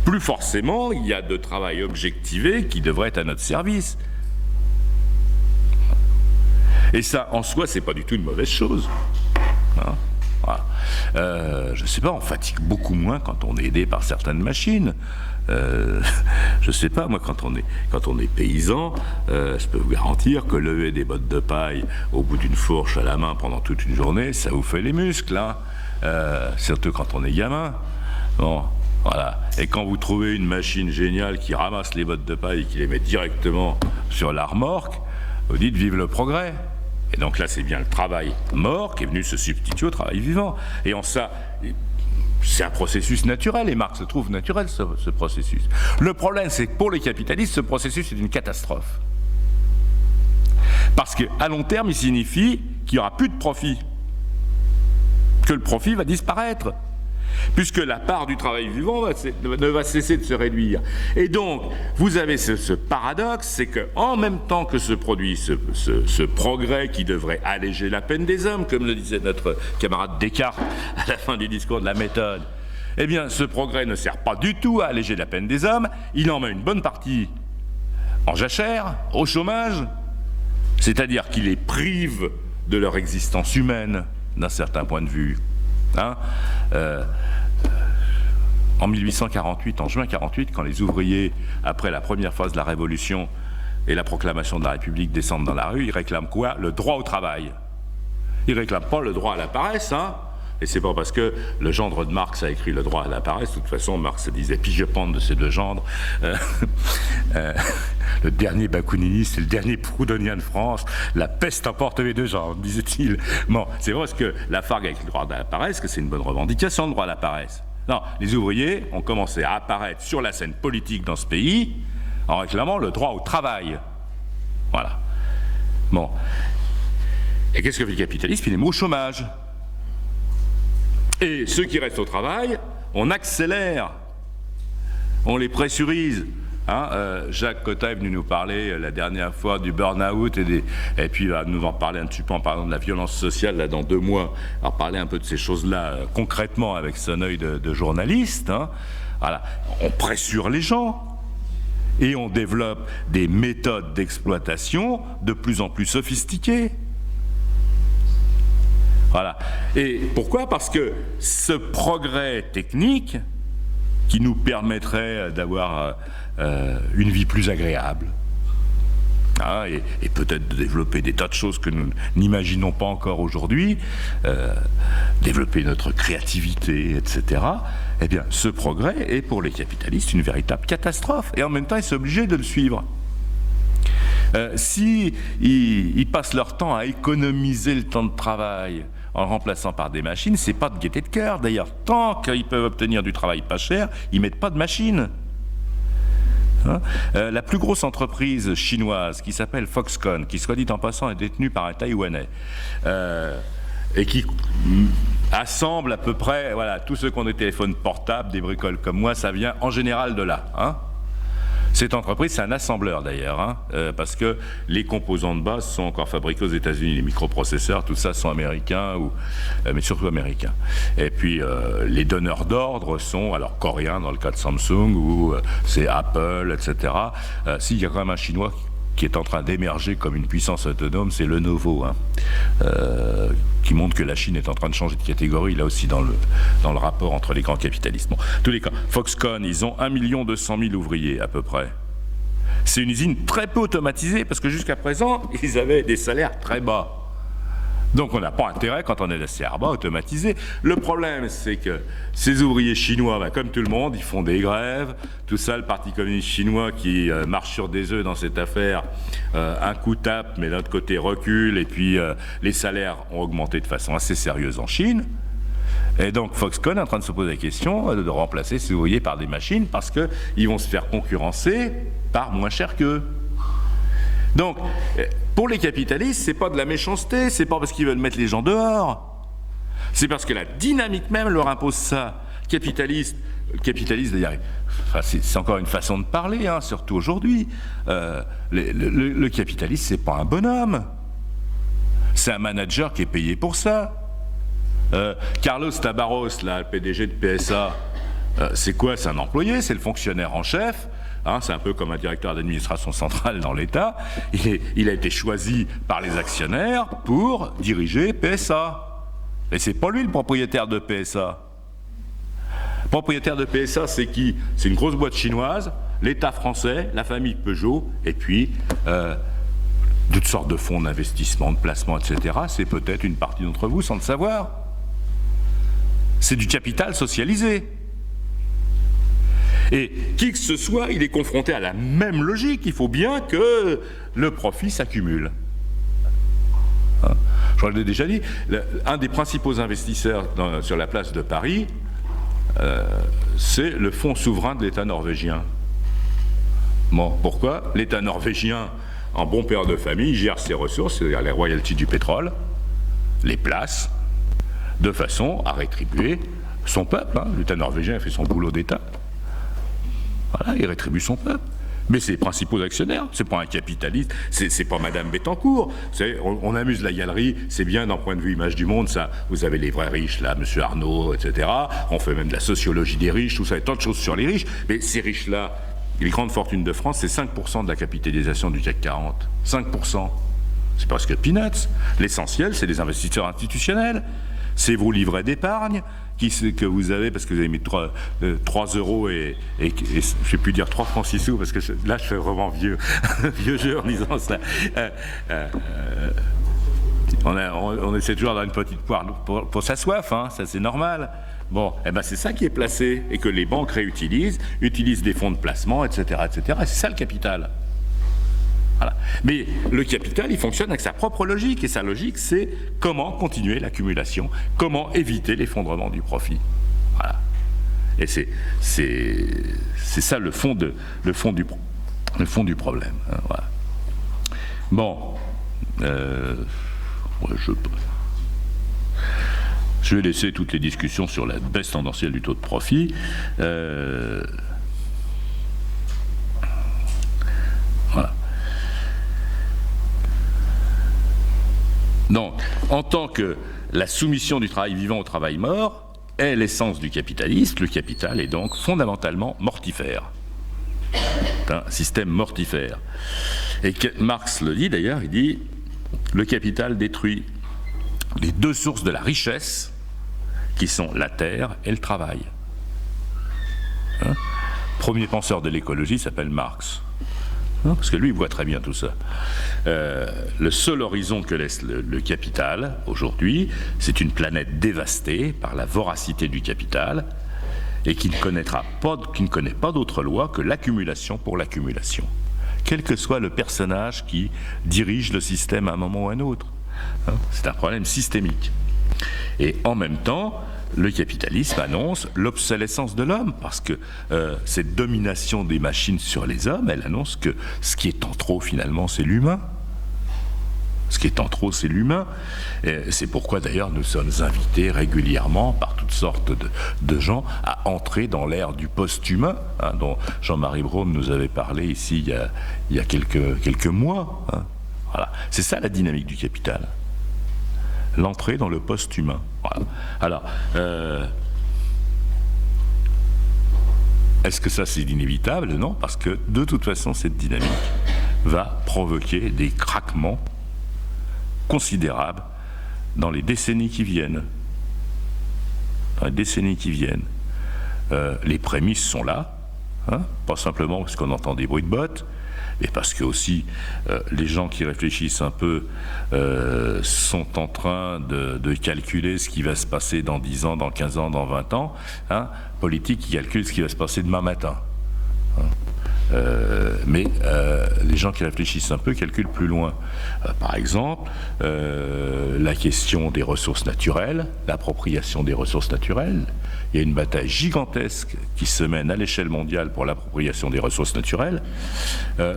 plus forcément il y a de travail objectivé qui devrait être à notre service. Et ça, en soi, c'est pas du tout une mauvaise chose. Hein, voilà. Je sais pas, on fatigue beaucoup moins quand on est aidé par certaines machines. Je sais pas, moi, quand on est paysan, je peux vous garantir que lever des bottes de paille au bout d'une fourche à la main pendant toute une journée, ça vous fait les muscles, hein, surtout quand on est gamin. Bon, voilà. Et quand vous trouvez une machine géniale qui ramasse les bottes de paille et qui les met directement sur la remorque, vous dites vive le progrès. Et donc là, c'est bien le travail mort qui est venu se substituer au travail vivant. Et en ça, c'est un processus naturel, et Marx trouve naturel ce processus. Le problème, c'est que pour les capitalistes, ce processus est une catastrophe. Parce qu'à long terme, il signifie qu'il n'y aura plus de profit, que le profit va disparaître, puisque la part du travail vivant ne va cesser de se réduire. Et donc, vous avez ce paradoxe, c'est qu'en même temps que se produit ce progrès qui devrait alléger la peine des hommes, comme le disait notre camarade Descartes à la fin du discours de la méthode, eh bien, ce progrès ne sert pas du tout à alléger la peine des hommes, il en met une bonne partie en jachère, au chômage, c'est-à-dire qu'il les prive de leur existence humaine, d'un certain point de vue. Hein, en 1848, en juin 48, quand les ouvriers, après la première phase de la Révolution et la proclamation de la République, descendent dans la rue, ils réclament quoi? Le droit au travail. Ils ne réclament pas le droit à la paresse, hein. Et c'est pas parce que le gendre de Marx a écrit le droit à la paresse, de toute façon Marx disait pigeopente de ces deux gendres, le dernier bakuniniste et le dernier proudhonien de France, la peste emporte les deux gendres, disait-il. Bon, c'est vrai parce que la Fargue avec le droit à la paresse, que c'est une bonne revendication, le droit à la paresse. Non, les ouvriers ont commencé à apparaître sur la scène politique dans ce pays en réclamant le droit au travail. Voilà. Bon. Et qu'est-ce que fait le capitalisme? Il les met au chômage. Et ceux qui restent au travail, on accélère, on les pressurise. Hein, Jacques Cotta est venu nous parler la dernière fois du burn-out et puis va nous en parler un petit peu en parlant de la violence sociale là, dans 2 mois. Alors parler un peu de ces choses-là concrètement avec son œil de journaliste. Hein. Voilà. On pressure les gens et on développe des méthodes d'exploitation de plus en plus sophistiquées. Voilà. Et pourquoi? Parce que ce progrès technique qui nous permettrait d'avoir une vie plus agréable, hein, et peut-être de développer des tas de choses que nous n'imaginons pas encore aujourd'hui, développer notre créativité, etc., eh bien, ce progrès est pour les capitalistes une véritable catastrophe. Et en même temps, ils sont obligés de le suivre. Si ils passent leur temps à économiser le temps de travail en le remplaçant par des machines, c'est pas de gaieté de cœur. D'ailleurs, tant qu'ils peuvent obtenir du travail pas cher, ils mettent pas de machines. Hein, la plus grosse entreprise chinoise qui s'appelle Foxconn, qui soit dit en passant est détenue par un Taïwanais, et qui assemble à peu près, voilà, tous ceux qui ont des téléphones portables, des bricoles comme moi, ça vient en général de là. Hein. Cette entreprise, c'est un assembleur d'ailleurs, hein, parce que les composants de base sont encore fabriqués aux États-Unis, les microprocesseurs, tout ça sont américains, mais surtout américains. Et puis les donneurs d'ordre sont alors coréens dans le cas de Samsung, ou c'est Apple, etc. S'il y a quand même un Chinois qui est en train d'émerger comme une puissance autonome, c'est Lenovo, hein, qui montre que la Chine est en train de changer de catégorie, là aussi dans le rapport entre les grands capitalistes. Bon, tous les cas, Foxconn, ils ont 1 200 000 ouvriers à peu près. C'est une usine très peu automatisée, parce que jusqu'à présent, ils avaient des salaires très bas. Donc on n'a pas intérêt, quand on est des salaires bas, automatisé. Le problème, c'est que ces ouvriers chinois, comme tout le monde, ils font des grèves. Tout ça, le Parti communiste chinois qui marche sur des œufs dans cette affaire, un coup tape, mais d'un autre côté recule, et puis les salaires ont augmenté de façon assez sérieuse en Chine. Et donc Foxconn est en train de se poser la question de remplacer ces ouvriers par des machines, parce qu'ils vont se faire concurrencer par moins cher qu'eux. Donc, pour les capitalistes, c'est pas de la méchanceté, c'est pas parce qu'ils veulent mettre les gens dehors. C'est parce que la dynamique même leur impose ça. Le capitaliste d'ailleurs, enfin, c'est encore une façon de parler, hein, surtout aujourd'hui. Le capitaliste, c'est pas un bonhomme. C'est un manager qui est payé pour ça. Carlos Tabarros, là, le PDG de PSA, c'est quoi? C'est un employé, c'est le fonctionnaire en chef Hein, c'est un peu comme un directeur d'administration centrale dans l'État. Il a été choisi par les actionnaires pour diriger PSA. Et c'est pas lui le propriétaire de PSA. Le propriétaire de PSA, c'est qui? C'est une grosse boîte chinoise, l'État français, la famille Peugeot, et puis toutes sortes de fonds d'investissement, de placement, etc. C'est peut-être une partie d'entre vous sans le savoir. C'est du capital socialisé. Et qui que ce soit, il est confronté à la même logique. Il faut bien que le profit s'accumule. Hein, je l'ai déjà dit, un des principaux investisseurs sur la place de Paris, c'est le fonds souverain de l'État norvégien. Bon, pourquoi? L'État norvégien, en bon père de famille, gère ses ressources, c'est-à-dire les royalties du pétrole, les places, de façon à rétribuer son peuple. Hein. L'État norvégien a fait son boulot d'État. Voilà, il rétribue son peuple. Mais c'est les principaux actionnaires, c'est pas un capitaliste, c'est pas Madame Bettencourt. On amuse la galerie, c'est bien d'un point de vue image du monde, ça. Vous avez les vrais riches, là, Monsieur Arnaud, etc. On fait même de la sociologie des riches, tout ça, et tant de choses sur les riches. Mais ces riches-là, les grandes fortunes de France, c'est 5% de la capitalisation du CAC 40. 5%. C'est presque peanuts. L'essentiel, c'est les investisseurs institutionnels. C'est vos livrets d'épargne que vous avez, parce que vous avez mis 3 euros et je ne vais plus dire 3 francs 6 sous, parce que là je fais vraiment vieux jeu en disant ça. On essaie toujours d'avoir une petite poire pour sa soif, hein, ça c'est normal. Bon, eh ben c'est ça qui est placé, et que les banques réutilisent, utilisent des fonds de placement, etc., etc. Et c'est ça le capital. Voilà. Mais le capital, il fonctionne avec sa propre logique, et sa logique, c'est comment continuer l'accumulation, comment éviter l'effondrement du profit. Voilà. Et c'est ça le fond du problème. Hein, voilà. Bon, je vais laisser toutes les discussions sur la baisse tendancielle du taux de profit. Voilà. Donc, en tant que la soumission du travail vivant au travail mort est l'essence du capitalisme, le capital est donc fondamentalement mortifère. C'est un système mortifère. Et Marx le dit d'ailleurs, il dit « Le capital détruit les deux sources de la richesse, qui sont la terre et le travail. » Hein? Premier penseur de l'écologie s'appelle Marx. Parce que lui, il voit très bien tout ça. Le seul horizon que laisse le capital, aujourd'hui, c'est une planète dévastée par la voracité du capital et qui ne connaît pas d'autre loi que l'accumulation pour l'accumulation, quel que soit le personnage qui dirige le système à un moment ou à un autre. C'est un problème systémique. Et en même temps, le capitalisme annonce l'obsolescence de l'homme, parce que cette domination des machines sur les hommes, elle annonce que ce qui est en trop, finalement, c'est l'humain. Ce qui est en trop, c'est l'humain. Et c'est pourquoi, d'ailleurs, nous sommes invités régulièrement par toutes sortes de gens à entrer dans l'ère du post-humain, hein, dont Jean-Marie Braun nous avait parlé ici il y a quelques mois. Hein. Voilà. C'est ça la dynamique du capital. L'entrée dans le post-humain. Voilà. Alors, est-ce que ça c'est inévitable? Non, parce que de toute façon, cette dynamique va provoquer des craquements considérables dans les décennies qui viennent. Les prémices sont là, hein, pas simplement parce qu'on entend des bruits de bottes, et parce que aussi les gens qui réfléchissent un peu sont en train de calculer ce qui va se passer dans 10 ans, dans 15 ans, dans 20 ans. Hein, politique qui calcule ce qui va se passer demain matin. Hein. Mais les gens qui réfléchissent un peu calculent plus loin. Par exemple, la question des ressources naturelles, l'appropriation des ressources naturelles. Il y a une bataille gigantesque qui se mène à l'échelle mondiale pour l'appropriation des ressources naturelles.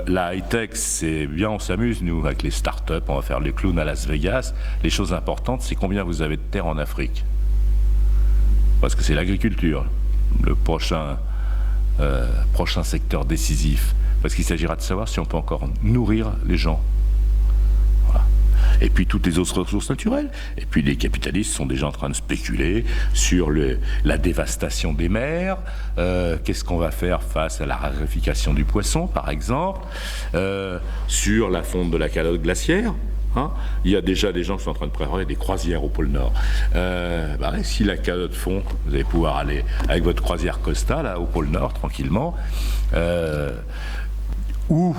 La high-tech, c'est bien, on s'amuse, nous, avec les start-up, on va faire les clowns à Las Vegas. Les choses importantes, c'est combien vous avez de terre en Afrique. Parce que c'est l'agriculture, le prochain secteur décisif. Parce qu'il s'agira de savoir si on peut encore nourrir les gens. Voilà. Et puis toutes les autres ressources naturelles. Et puis les capitalistes sont déjà en train de spéculer sur la dévastation des mers, qu'est-ce qu'on va faire face à la raréfaction du poisson, par exemple, sur la fonte de la calotte glaciaire. Hein, il y a déjà des gens qui sont en train de préparer des croisières au pôle Nord. Si la calotte fond, vous allez pouvoir aller avec votre croisière Costa là, au pôle Nord tranquillement. Ou,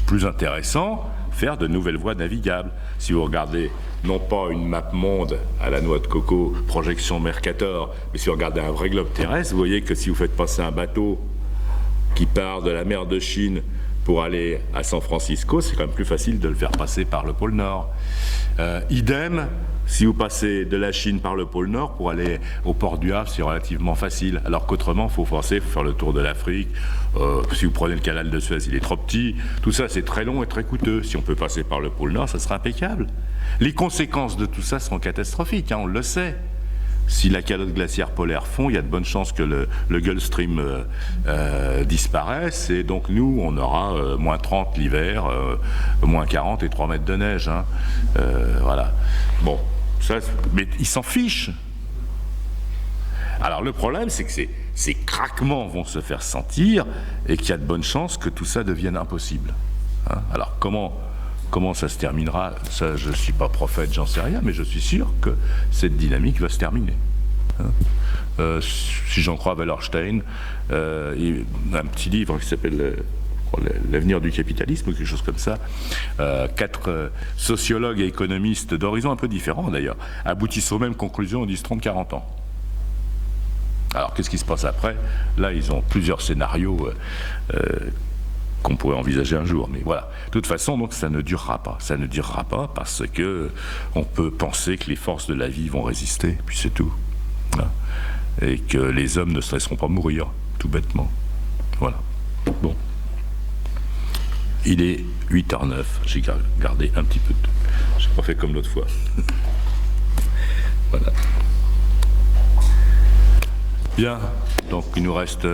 plus intéressant, faire de nouvelles voies navigables. Si vous regardez non pas une map monde à la noix de coco, projection Mercator, mais si vous regardez un vrai globe terrestre, vous voyez que si vous faites passer un bateau qui part de la mer de Chine pour aller à San Francisco, c'est quand même plus facile de le faire passer par le pôle Nord. Idem, si vous passez de la Chine par le pôle Nord pour aller au port du Havre, c'est relativement facile. Alors qu'autrement, il faut faire le tour de l'Afrique. Si vous prenez le canal de Suez, il est trop petit. Tout ça, c'est très long et très coûteux. Si on peut passer par le pôle Nord, ça sera impeccable. Les conséquences de tout ça seront catastrophiques, hein, on le sait. Si la calotte glaciaire polaire fond, il y a de bonnes chances que le Gulf Stream disparaisse, et donc nous, on aura moins 30 l'hiver, moins 40 et 3 mètres de neige. Hein. Voilà. Bon, ça, mais ils s'en fichent. Alors le problème, c'est que ces craquements vont se faire sentir, et qu'il y a de bonnes chances que tout ça devienne impossible. Hein. Alors Comment ça se terminera, ça, je ne suis pas prophète, j'en sais rien, mais je suis sûr que cette dynamique va se terminer. Hein. Si j'en crois Wallerstein, il y a un petit livre qui s'appelle L'avenir du capitalisme, ou quelque chose comme ça. 4 sociologues et économistes d'horizons un peu différents, d'ailleurs, aboutissent aux mêmes conclusions, ils disent 30-40 ans. Alors, qu'est-ce qui se passe après? Là, ils ont plusieurs scénarios qu'on pourrait envisager un jour, mais voilà. De toute façon, donc, ça ne durera pas. Ça ne durera pas parce que on peut penser que les forces de la vie vont résister, puis c'est tout. Voilà. Et que les hommes ne se laisseront pas mourir, tout bêtement. Voilà. Bon. Il est 8h09. J'ai gardé un petit peu de... J'ai pas fait comme l'autre fois. Voilà. Bien. Donc, il nous reste...